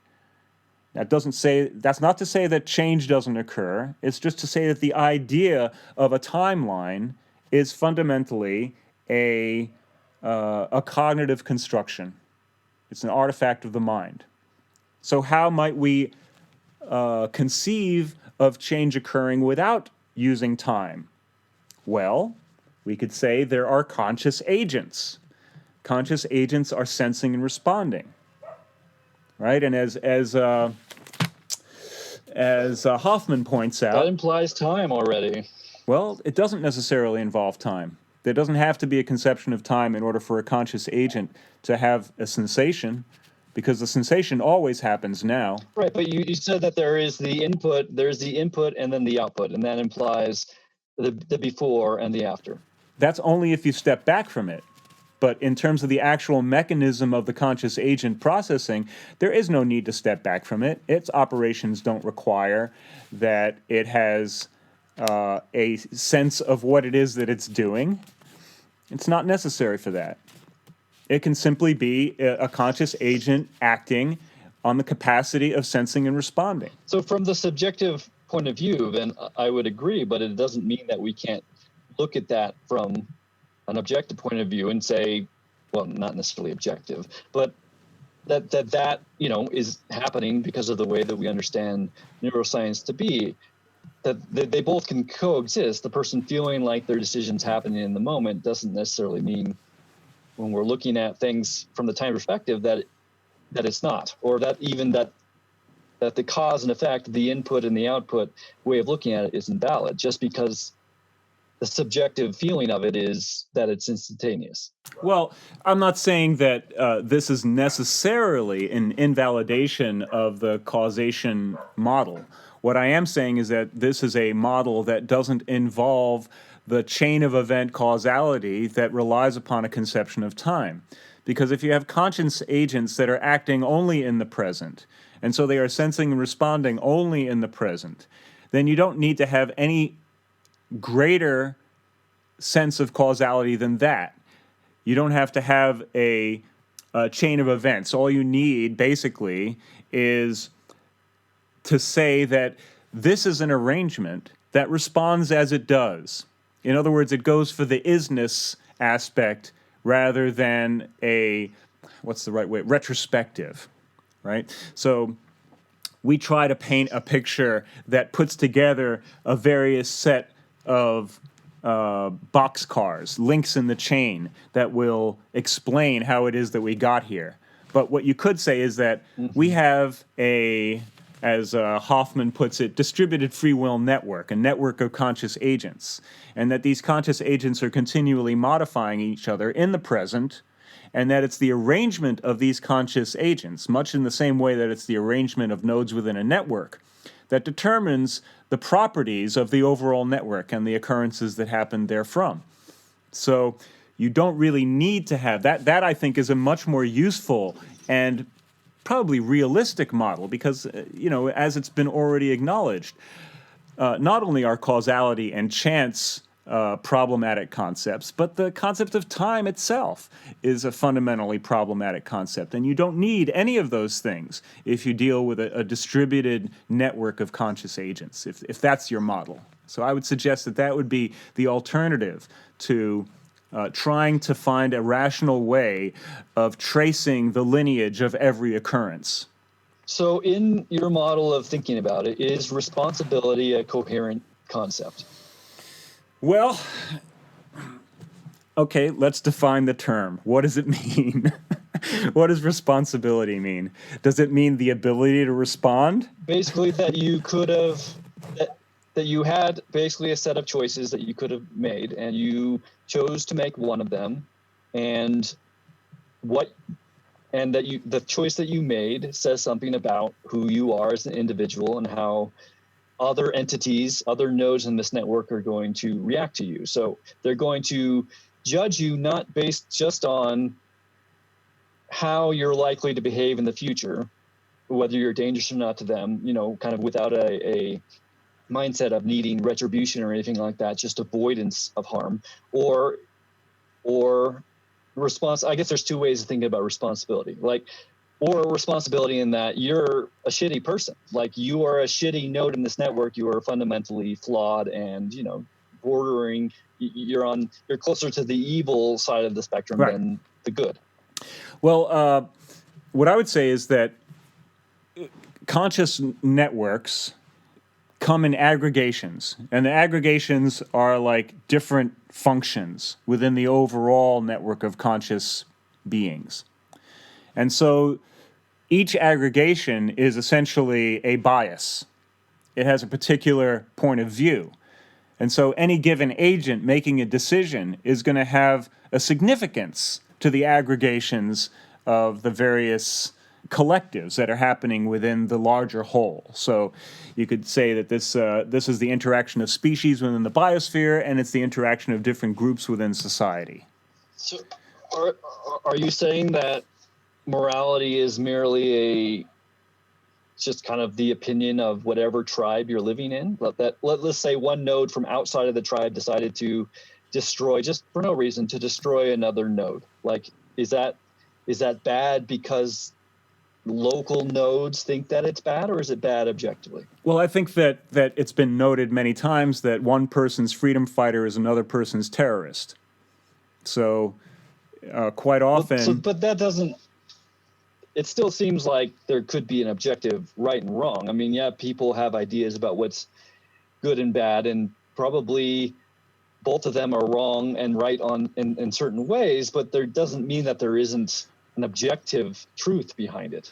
S3: That's not to say that change doesn't occur. It's just to say that the idea of a timeline is fundamentally a cognitive construction. It's an artifact of the mind. So how might we conceive of change occurring without using time? Well, we could say there are conscious agents. Conscious agents are sensing and responding, right? And as Hoffman points out,
S4: that implies time already.
S3: Well, it doesn't necessarily involve time. There doesn't have to be a conception of time in order for a conscious agent to have a sensation, because the sensation always happens now.
S4: Right, but you said that there's the input and then the output, and that implies the before and the after.
S3: That's only if you step back from it. But in terms of the actual mechanism of the conscious agent processing, there is no need to step back from it. Its operations don't require that it has a sense of what it is that it's doing. It's not necessary for that. It can simply be a conscious agent acting on the capacity of sensing and responding.
S4: So from the subjective point of view, then I would agree, but it doesn't mean that we can't look at that from an objective point of view and say, well, not necessarily objective, but that is happening because of the way that we understand neuroscience to be, that they both can coexist. The person feeling like their decision's happening in the moment doesn't necessarily mean, when we're looking at things from the time perspective, that it's not, or that even that the cause and effect, the input and the output way of looking at it isn't valid, just because the subjective feeling of it is that it's instantaneous.
S3: Well, I'm not saying that this is necessarily an invalidation of the causation model. What I am saying is that this is a model that doesn't involve the chain of event causality that relies upon a conception of time. Because if you have conscious agents that are acting only in the present, and so they are sensing and responding only in the present, then you don't need to have any greater sense of causality than that. You don't have to have a chain of events. All you need, basically, is to say that this is an arrangement that responds as it does. In other words, it goes for the isness aspect rather than retrospective, right? So we try to paint a picture that puts together a various set of boxcars, links in the chain that will explain how it is that we got here. But what you could say is that we have a, as Hoffman puts it, distributed free will network, a network of conscious agents, and that these conscious agents are continually modifying each other in the present, and that it's the arrangement of these conscious agents, much in the same way that it's the arrangement of nodes within a network, that determines the properties of the overall network and the occurrences that happen therefrom. So you don't really need to have that. That, I think, is a much more useful and probably realistic model because, as it's been already acknowledged, not only are causality and chance problematic concepts, but the concept of time itself is a fundamentally problematic concept. And you don't need any of those things if you deal with a distributed network of conscious agents, if that's your model. So I would suggest that would be the alternative to trying to find a rational way of tracing the lineage of every occurrence.
S4: So in your model of thinking about it, is responsibility a coherent concept?
S3: Well, okay, let's define the term. What does it mean? What does responsibility mean? Does it mean the ability to respond?
S4: Basically, that you could have, that you had basically a set of choices that you could have made, and you chose to make one of them, and the choice that you made says something about who you are as an individual and how other entities, other nodes in this network are going to react to you. So they're going to judge you not based just on how you're likely to behave in the future, whether you're dangerous or not to them, kind of without a mindset of needing retribution or anything like that, just avoidance of harm, or response. I guess there's two ways of thinking about responsibility. Or responsibility in that you're a shitty person. Like you are a shitty node in this network. You are fundamentally flawed and, bordering, you're closer to the evil side of the spectrum than the good.
S3: Well, what I would say is that conscious networks come in aggregations, and the aggregations are like different functions within the overall network of conscious beings. And so each aggregation is essentially a bias. It has a particular point of view. And so any given agent making a decision is going to have a significance to the aggregations of the various collectives that are happening within the larger whole. So you could say that this is the interaction of species within the biosphere, and it's the interaction of different groups within society.
S4: So are you saying that morality is merely just kind of the opinion of whatever tribe you're living in? Let's say one node from outside of the tribe decided to destroy, just for no reason, to destroy another node. Like, is that bad because local nodes think that it's bad, or is it bad objectively?
S3: Well, I think that it's been noted many times that one person's freedom fighter is another person's terrorist. So quite often...
S4: But that doesn't... It still seems like there could be an objective right and wrong. I mean, yeah, people have ideas about what's good and bad, and probably both of them are wrong and right in certain ways, but there doesn't mean that there isn't an objective truth behind it.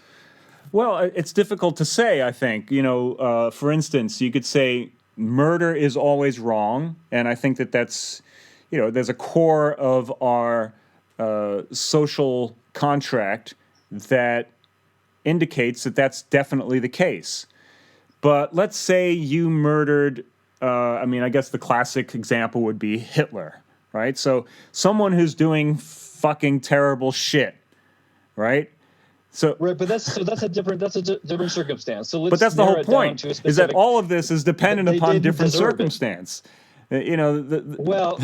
S3: Well, it's difficult to say, I think. For instance, you could say murder is always wrong, and I think that's, there's a core of our social contract that indicates that that's definitely the case. But let's say you murdered, I guess the classic example would be Hitler, right? So someone who's doing fucking terrible shit, right? So
S4: right, but that's a different circumstance. So let's
S3: but that's the whole point, is that all of this is dependent upon different circumstance.
S4: Well,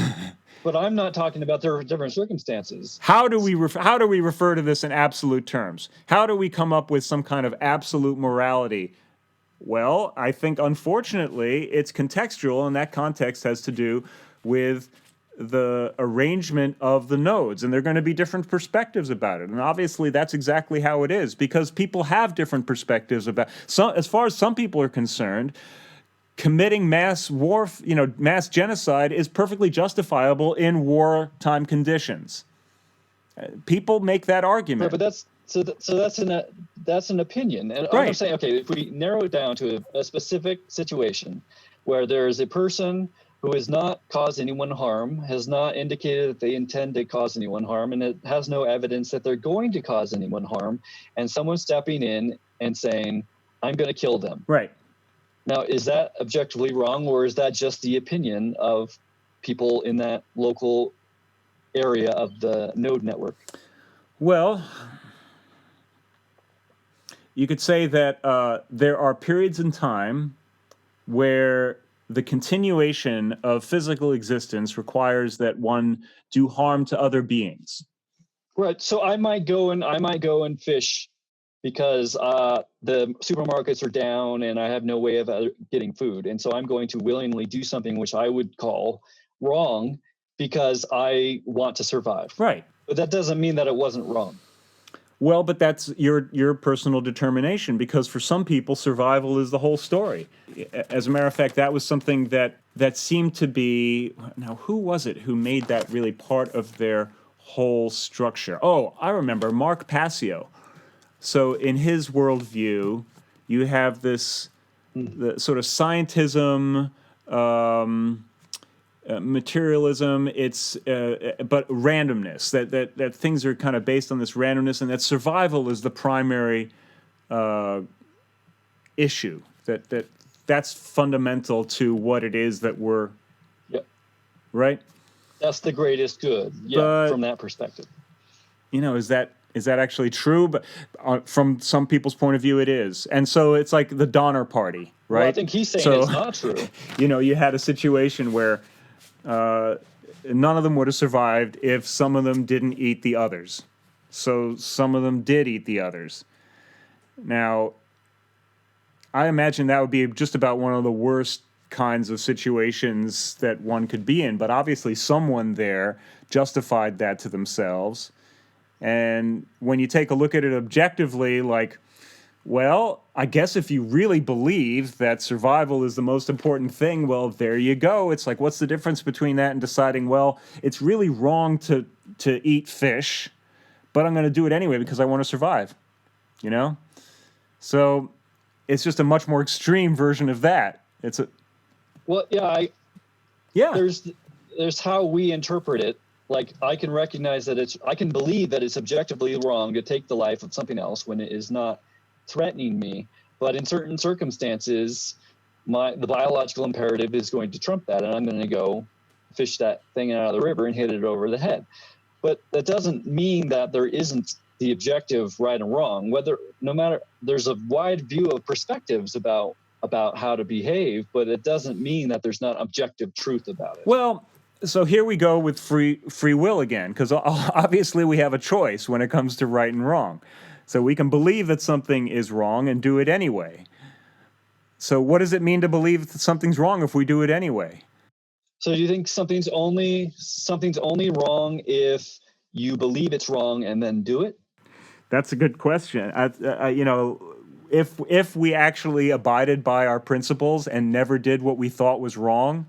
S4: but I'm not talking about their different circumstances.
S3: How do we refer to this in absolute terms? How do we come up with some kind of absolute morality? Well, I think unfortunately it's contextual, and that context has to do with the arrangement of the nodes, and there are going to be different perspectives about it. And obviously that's exactly how it is, because people have different perspectives about as far as some people are concerned. Committing mass genocide is perfectly justifiable in wartime conditions. People make that argument.
S4: Right, So that's an opinion, and
S3: Right.
S4: I'm saying, okay, if we narrow it down to a specific situation where there is a person who has not caused anyone harm, has not indicated that they intend to cause anyone harm, and it has no evidence that they're going to cause anyone harm, and someone stepping in and saying, "I'm going to kill them."
S3: Right.
S4: Now, is that objectively wrong, or is that just the opinion of people in that local area of the node network?
S3: Well, you could say that there are periods in time where the continuation of physical existence requires that one do harm to other beings.
S4: Right. So I might go and fish because the supermarkets are down and I have no way of getting food, and so I'm going to willingly do something which I would call wrong because I want to survive.
S3: Right.
S4: But that doesn't mean that it wasn't wrong.
S3: Well, but that's your personal determination, because for some people, survival is the whole story. As a matter of fact, that was something that seemed to be, now who was it who made that really part of their whole structure? Oh, I remember, Mark Passio. So in his worldview, you have this the sort of scientism, materialism, it's but randomness, that things are kind of based on this randomness, and that survival is the primary issue, that's fundamental to what it is that we're
S4: Yep.
S3: right.
S4: That's the greatest good. Yeah,
S3: But-
S4: from that perspective.
S3: Is that actually true? But from some people's point of view, it is. And so it's like the Donner Party, right?
S4: Well, I think he's saying
S3: So-
S4: it's not true.
S3: You had a situation where none of them would have survived if some of them didn't eat the others. So some of them did eat the others. Now, I imagine that would be just about one of the worst kinds of situations that one could be in. But obviously someone there justified that to themselves. And when you take a look at it objectively, like, well, I guess if you really believe that survival is the most important thing, well, there you go. It's like, what's the difference between that and deciding, well, it's really wrong to eat fish, but I'm going to do it anyway because I want to survive, So it's just a much more extreme version of that.
S4: Well, yeah,
S3: Yeah.
S4: there's how we interpret it. Like, I can recognize that I can believe that it's objectively wrong to take the life of something else when it is not threatening me. But in certain circumstances, the biological imperative is going to trump that, and I'm going to go fish that thing out of the river and hit it over the head. But that doesn't mean that there isn't the objective right and wrong. There's a wide view of perspectives about how to behave, but it doesn't mean that there's not objective truth about it.
S3: Well, so here we go with free will again, because obviously we have a choice when it comes to right and wrong. So we can believe that something is wrong and do it anyway. So what does it mean to believe that something's wrong if we do it anyway?
S4: So do you think something's only wrong if you believe it's wrong and then do it?
S3: That's a good question. If we actually abided by our principles and never did what we thought was wrong,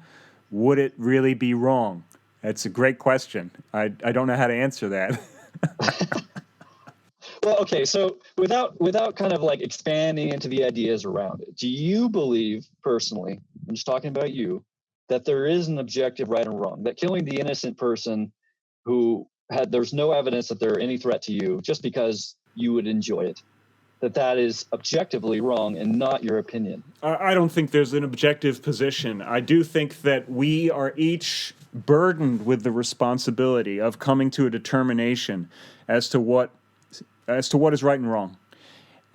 S3: would it really be wrong? That's a great question. I don't know how to answer that.
S4: Well, okay, so without kind of like expanding into the ideas around it, do you believe personally, I'm just talking about you, that there is an objective right and wrong, that killing the innocent person there's no evidence that they're any threat to you just because you would enjoy it, that is objectively wrong and not your opinion?
S3: I don't think there's an objective position. I do think that we are each burdened with the responsibility of coming to a determination as to what is right and wrong.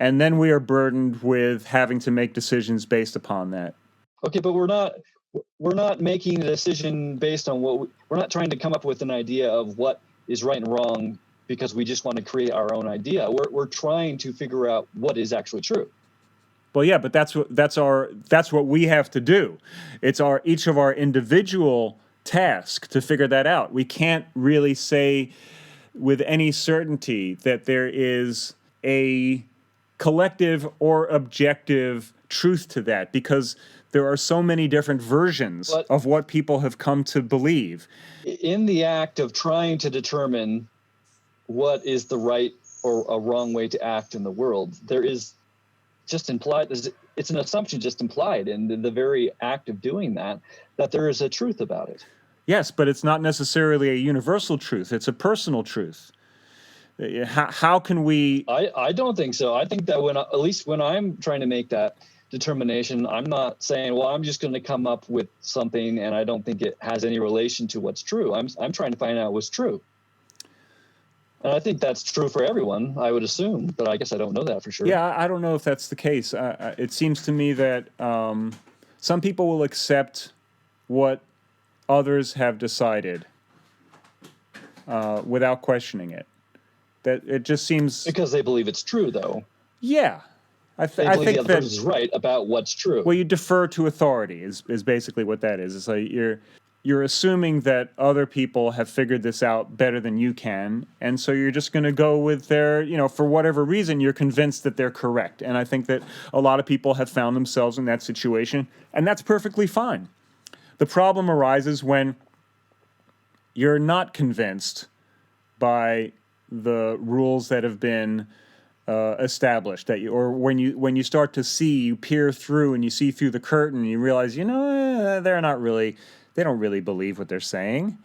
S3: And then we are burdened with having to make decisions based upon that.
S4: Okay, but we're not making a decision based on we're not trying to come up with an idea of what is right and wrong because we just want to create our own idea. We're trying to figure out what is actually true.
S3: Well, yeah, but that's what we have to do. It's each of our individual task to figure that out. We can't really say with any certainty that there is a collective or objective truth to that, because there are so many different versions of what people have come to believe.
S4: In the act of trying to determine what is the right or a wrong way to act in the world. There is just implied, it's an assumption just implied in the very act of doing that there is a truth about it.
S3: Yes, but it's not necessarily a universal truth. It's a personal truth. How can we...
S4: I don't think so. I think that at least when I'm trying to make that determination, I'm not saying, well, I'm just going to come up with something and I don't think it has any relation to what's true. I'm trying to find out what's true. And I think that's true for everyone, I would assume, but I guess I don't know that for sure.
S3: Yeah, I don't know if that's the case. It seems to me that some people will accept what others have decided without questioning it. That it just seems...
S4: Because they believe it's true, though.
S3: Yeah. I
S4: think the other person's right about what's true.
S3: Well, you defer to authority is basically what that is. It's like you're assuming that other people have figured this out better than you can, and so you're just going to go with their, for whatever reason, you're convinced that they're correct. And I think that a lot of people have found themselves in that situation, and that's perfectly fine. The problem arises when you're not convinced by the rules that have been established, or when you start to see, you peer through and you see through the curtain, and you realize, they don't really believe what they're saying.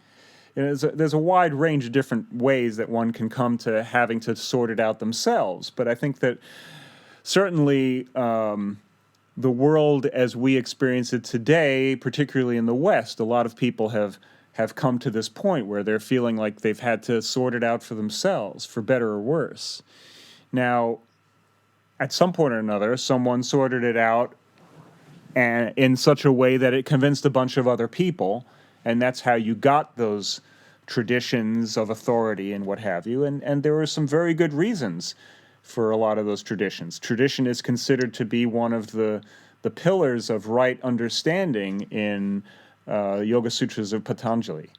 S3: There's a wide range of different ways that one can come to having to sort it out themselves. But I think that certainly the world as we experience it today, particularly in the West, a lot of people have come to this point where they're feeling like they've had to sort it out for themselves, for better or worse. Now, at some point or another, someone sorted it out and in such a way that it convinced a bunch of other people, and that's how you got those traditions of authority and what have you. And there were some very good reasons for a lot of those traditions. Tradition is considered to be one of the pillars of right understanding in Yoga Sutras of Patanjali.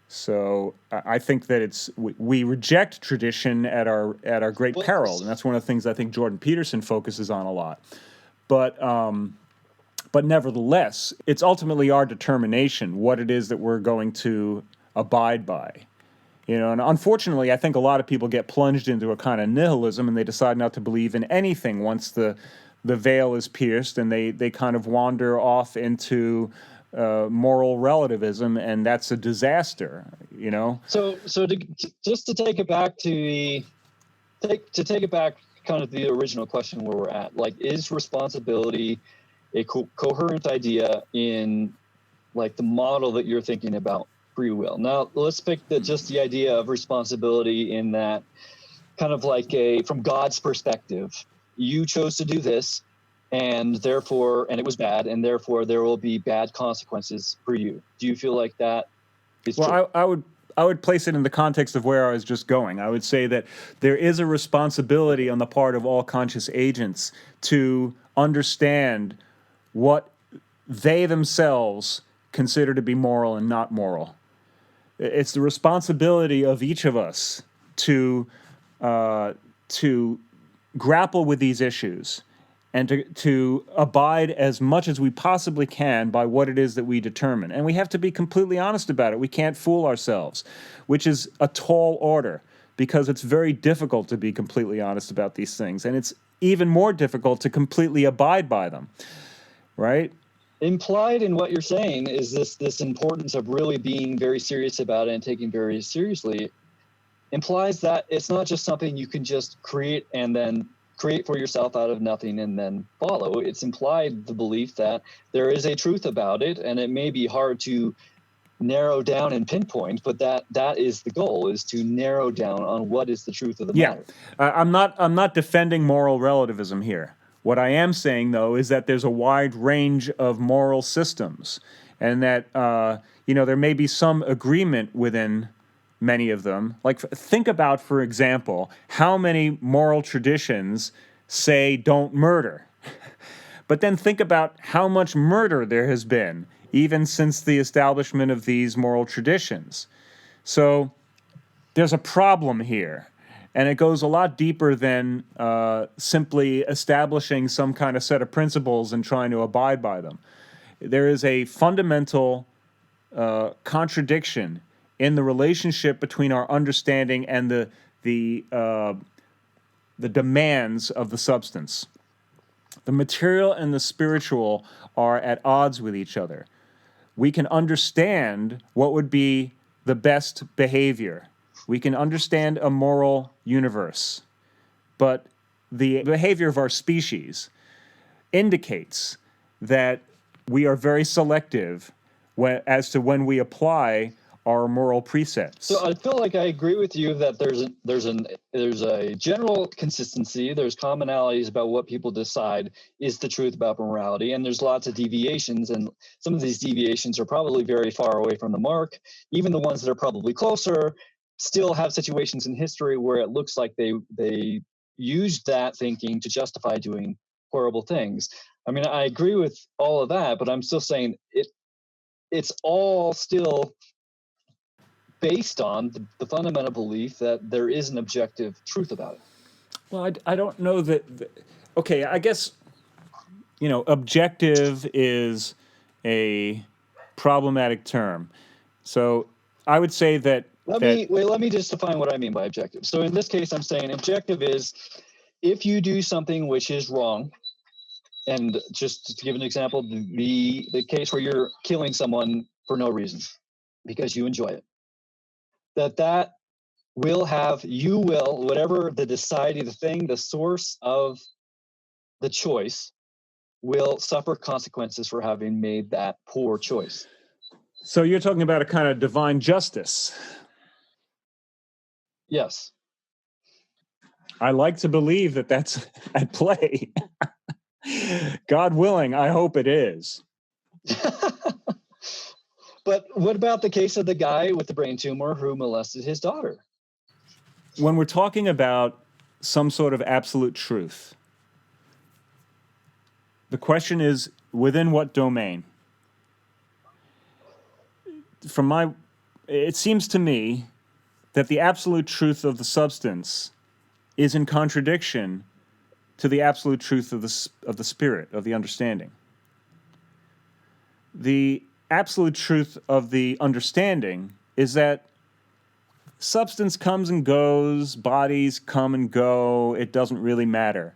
S3: So I think that we reject tradition at our great peril, and that's one of the things I think Jordan Peterson focuses on a lot. But nevertheless, it's ultimately our determination what it is that we're going to abide by. And unfortunately, I think a lot of people get plunged into a kind of nihilism, and they decide not to believe in anything once the veil is pierced, and they kind of wander off into moral relativism, and that's a disaster.
S4: So just to take it back to take it back, kind of the original question where we're at, like, is responsibility a coherent idea in like the model that you're thinking about free will? Now let's pick just the idea of responsibility in that kind of like from God's perspective, you chose to do this, and therefore, and it was bad, and therefore there will be bad consequences for you. Do you feel like that is true?
S3: Well, I would place it in the context of where I was just going. I would say that there is a responsibility on the part of all conscious agents to understand what they themselves consider to be moral and not moral. It's the responsibility of each of us to grapple with these issues and to abide as much as we possibly can by what it is that we determine. And we have to be completely honest about it. We can't fool ourselves, which is a tall order, because it's very difficult to be completely honest about these things. And it's even more difficult to completely abide by them, right?
S4: Implied in what you're saying is this importance of really being very serious about it and taking very seriously. Implies that it's not just something you can just create and then create for yourself out of nothing and then follow. It's implied the belief that there is a truth about it, and it may be hard to narrow down and pinpoint, but that is the goal, is to narrow down on what is the truth of the matter.
S3: I'm not defending moral relativism here. What I am saying, though, is that there's a wide range of moral systems, and that there may be some agreement within many of them. Like, think about, for example, how many moral traditions say don't murder. But then think about how much murder there has been, even since the establishment of these moral traditions. So there's a problem here. And it goes a lot deeper than simply establishing some kind of set of principles and trying to abide by them. There is a fundamental contradiction in the relationship between our understanding and the the demands of the substance. The material and the spiritual are at odds with each other. We can understand what would be the best behavior. We can understand a moral universe. But the behavior of our species indicates that we are very selective as to when we apply our moral precepts.
S4: So I feel like I agree with you that there's a general consistency. There's commonalities about what people decide is the truth about morality, and there's lots of deviations, and some of these deviations are probably very far away from the mark. Even the ones that are probably closer still have situations in history where it looks like they used that thinking to justify doing horrible things. I mean, I agree with all of that, but I'm still saying it's all still based on the fundamental belief that there is an objective truth about it.
S3: Well, I don't know that. Okay, I guess, objective is a problematic term. So I would say that.
S4: Let me just define what I mean by objective. So in this case, I'm saying objective is if you do something which is wrong, and just to give an example, the case where you're killing someone for no reason because you enjoy it. That will have, whatever the deciding, the thing, the source of the choice will suffer consequences for having made that poor choice.
S3: So you're talking about a kind of divine justice.
S4: Yes.
S3: I like to believe that that's at play. God willing, I hope it is.
S4: But what about the case of the guy with the brain tumor who molested his daughter?
S3: When we're talking about some sort of absolute truth, the question is, within what domain? It seems to me that the absolute truth of the substance is in contradiction to the absolute truth of the spirit, of the understanding. The absolute truth of the understanding is that substance comes and goes, bodies come and go, it doesn't really matter.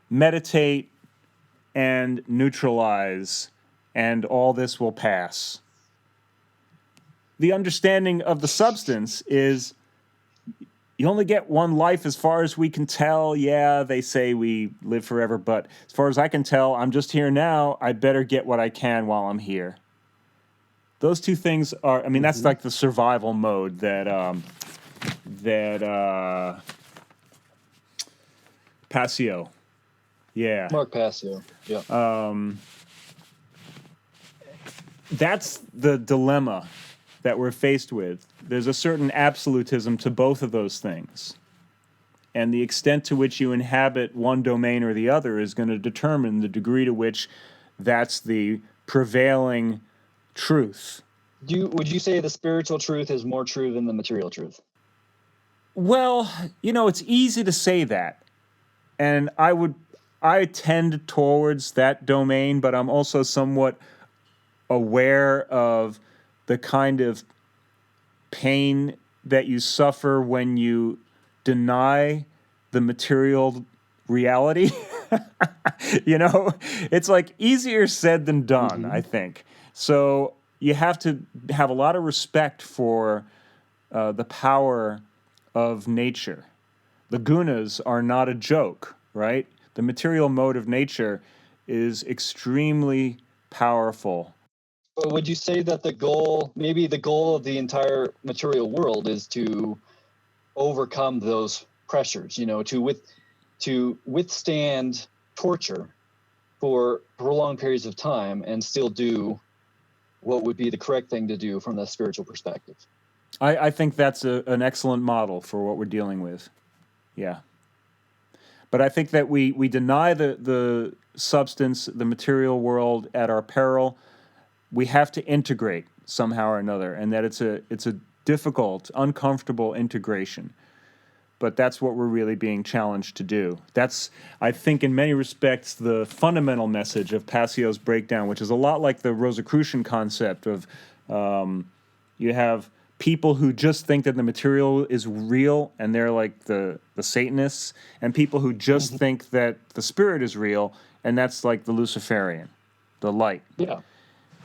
S3: Meditate and neutralize, and all this will pass. The understanding of the substance is you only get one life as far as we can tell. Yeah, they say we live forever, but as far as I can tell, I'm just here now. I better get what I can while I'm here. Those two things are, that's like the survival mode that Passio. Yeah.
S4: Mark Passio. Yeah.
S3: That's the dilemma that we're faced with. There's a certain absolutism to both of those things. And the extent to which you inhabit one domain or the other is going to determine the degree to which that's the prevailing truth.
S4: Would you say the spiritual truth is more true than the material truth?
S3: Well, it's easy to say that. And I tend towards that domain, but I'm also somewhat aware of the kind of pain that you suffer when you deny the material reality. It's like easier said than done, I think. So you have to have a lot of respect for the power of nature. The gunas are not a joke, right? The material mode of nature is extremely powerful.
S4: But would you say that the goal of the entire material world is to overcome those pressures, to withstand torture for prolonged periods of time and still do what would be the correct thing to do from the spiritual perspective?
S3: I think that's an excellent model for what we're dealing with. Yeah. But I think that we deny the substance, the material world at our peril. We have to integrate somehow or another, and that it's a difficult, uncomfortable integration. But that's what we're really being challenged to do. That's, I think, in many respects, the fundamental message of Passio's breakdown, which is a lot like the Rosicrucian concept of you have people who just think that the material is real, and they're like the Satanists, and people who just think that the spirit is real, and that's like the Luciferian, the light.
S4: Yeah.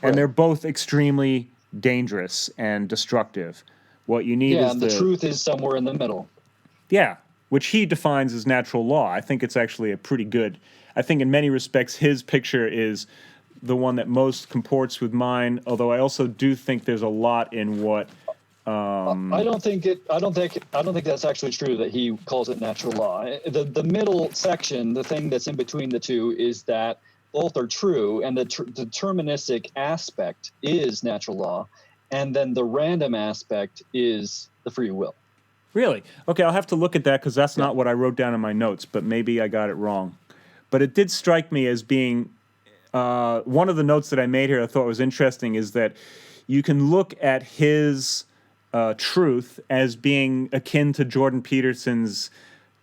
S3: And they're both extremely dangerous and destructive. What you need
S4: Yeah,
S3: is
S4: and the truth is somewhere in the middle.
S3: Yeah, which he defines as natural law. I think it's actually a pretty good. I think in many respects his picture is the one that most comports with mine. Although I also do think there's a lot in what.
S4: I don't think that's actually true that he calls it natural law. The middle section, the thing that's in between the two, is that both are true, and the deterministic aspect is natural law, and then the random aspect is the free will.
S3: Really? Okay, I'll have to look at that because that's not what I wrote down in my notes, but maybe I got it wrong. But it did strike me as being one of the notes that I made here I thought was interesting is that you can look at his truth as being akin to Jordan Peterson's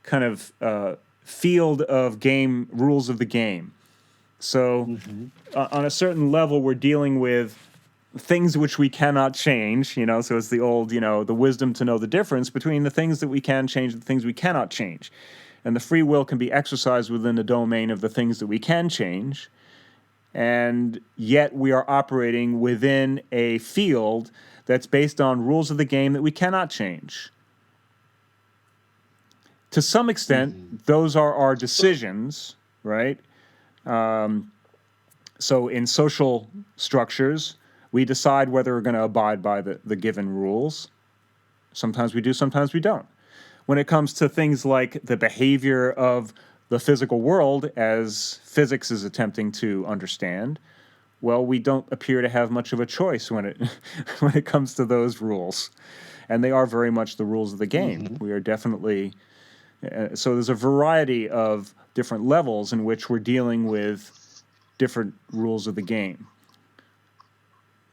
S3: kind of field of game, rules of the game. So on a certain level, we're dealing with things which we cannot change, so it's the old, the wisdom to know the difference between the things that we can change and the things we cannot change. And the free will can be exercised within the domain of the things that we can change. And yet we are operating within a field that's based on rules of the game that we cannot change. To some extent, those are our decisions, right? So in social structures, we decide whether we're going to abide by the given rules. Sometimes we do, sometimes we don't. When it comes to things like the behavior of the physical world, as physics is attempting to understand, well, we don't appear to have much of a choice when it comes to those rules. And they are very much the rules of the game. We are definitely... so there's a variety of different levels in which we're dealing with different rules of the game.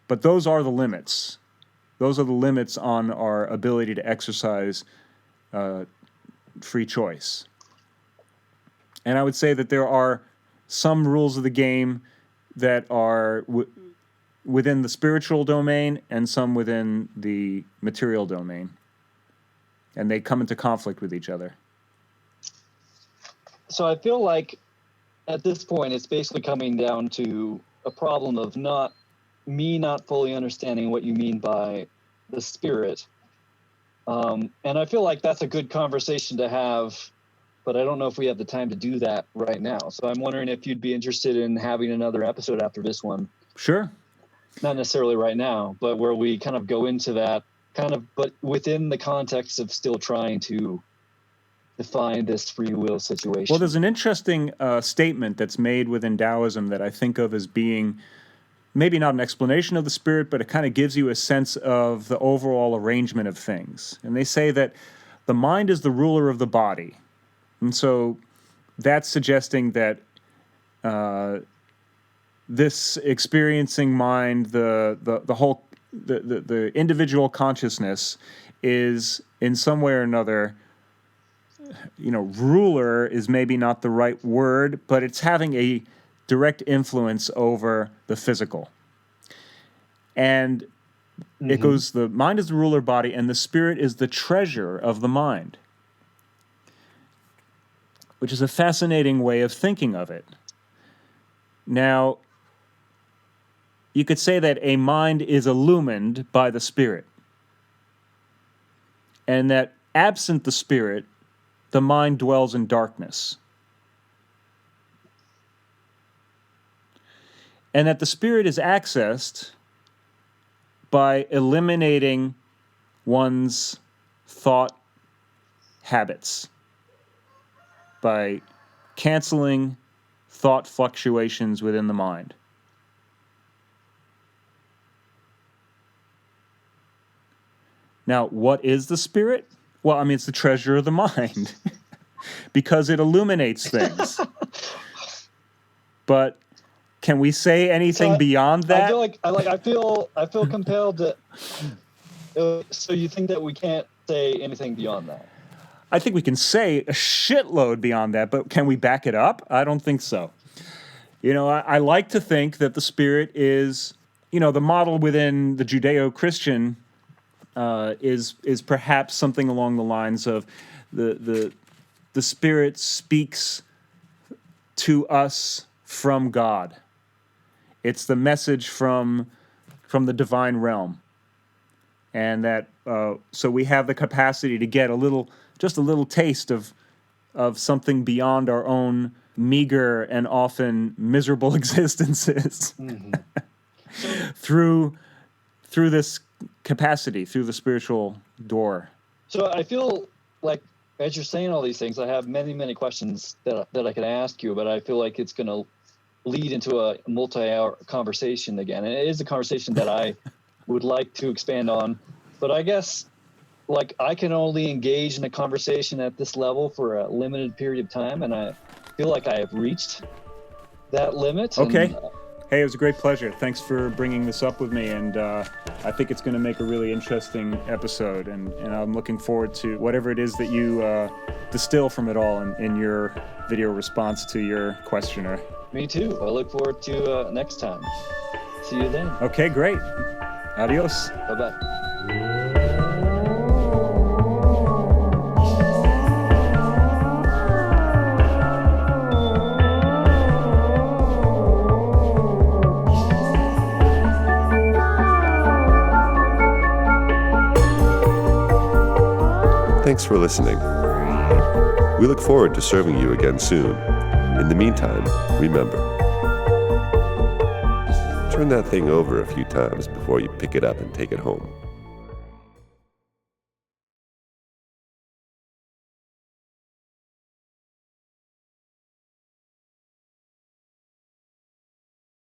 S3: But those are the limits. Those are the limits on our ability to exercise free choice. And I would say that there are some rules of the game that are within the spiritual domain and some within the material domain. And they come into conflict with each other.
S4: So I feel like at this point, it's basically coming down to a problem of not fully understanding what you mean by the spirit. And I feel like that's a good conversation to have, but I don't know if we have the time to do that right now. So I'm wondering if you'd be interested in having another episode after this one.
S3: Sure.
S4: Not necessarily right now, but where we kind of go into that but within the context of still trying to define this free will situation.
S3: Well, there's an interesting statement that's made within Taoism that I think of as being maybe not an explanation of the spirit, but it kind of gives you a sense of the overall arrangement of things. And they say that the mind is the ruler of the body. And so that's suggesting that this experiencing mind, the individual consciousness is in some way or another, ruler is maybe not the right word, but it's having a direct influence over the physical. And it goes, the mind is the ruler body, and the spirit is the treasure of the mind, which is a fascinating way of thinking of it. Now, you could say that a mind is illumined by the spirit, and that absent the spirit, the mind dwells in darkness. And that the spirit is accessed by eliminating one's thought habits, by canceling thought fluctuations within the mind. Now, what is the spirit? Well, I mean, it's the treasure of the mind because it illuminates things. But can we say anything beyond that?
S4: I feel compelled to. So you think that we can't say anything beyond that?
S3: I think we can say a shitload beyond that, but can we back it up? I don't think so. I like to think that the spirit is, the model within the Judeo-Christian is perhaps something along the lines of the Spirit speaks to us from God. It's the message from the divine realm, and that so we have the capacity to get just a little taste of something beyond our own meager and often miserable existences through this capacity, through the spiritual door.
S4: So I feel like, as you're saying all these things, I have many, many questions that I can ask you, but I feel like it's going to lead into a multi-hour conversation again. And it is a conversation that I would like to expand on, but I guess like I can only engage in a conversation at this level for a limited period of time, and I feel like I have reached that limit.
S3: Okay.
S4: And,
S3: Hey, it was a great pleasure. Thanks for bringing this up with me, and I think it's going to make a really interesting episode, and I'm looking forward to whatever it is that you distill from it all in your video response to your questioner.
S4: Me too. I look forward to next time. See you then.
S3: Okay, great. Adios.
S4: Bye-bye.
S2: Thanks for listening. We look forward to serving you again soon. In the meantime, remember, turn that thing over a few times before you pick it up and take it home.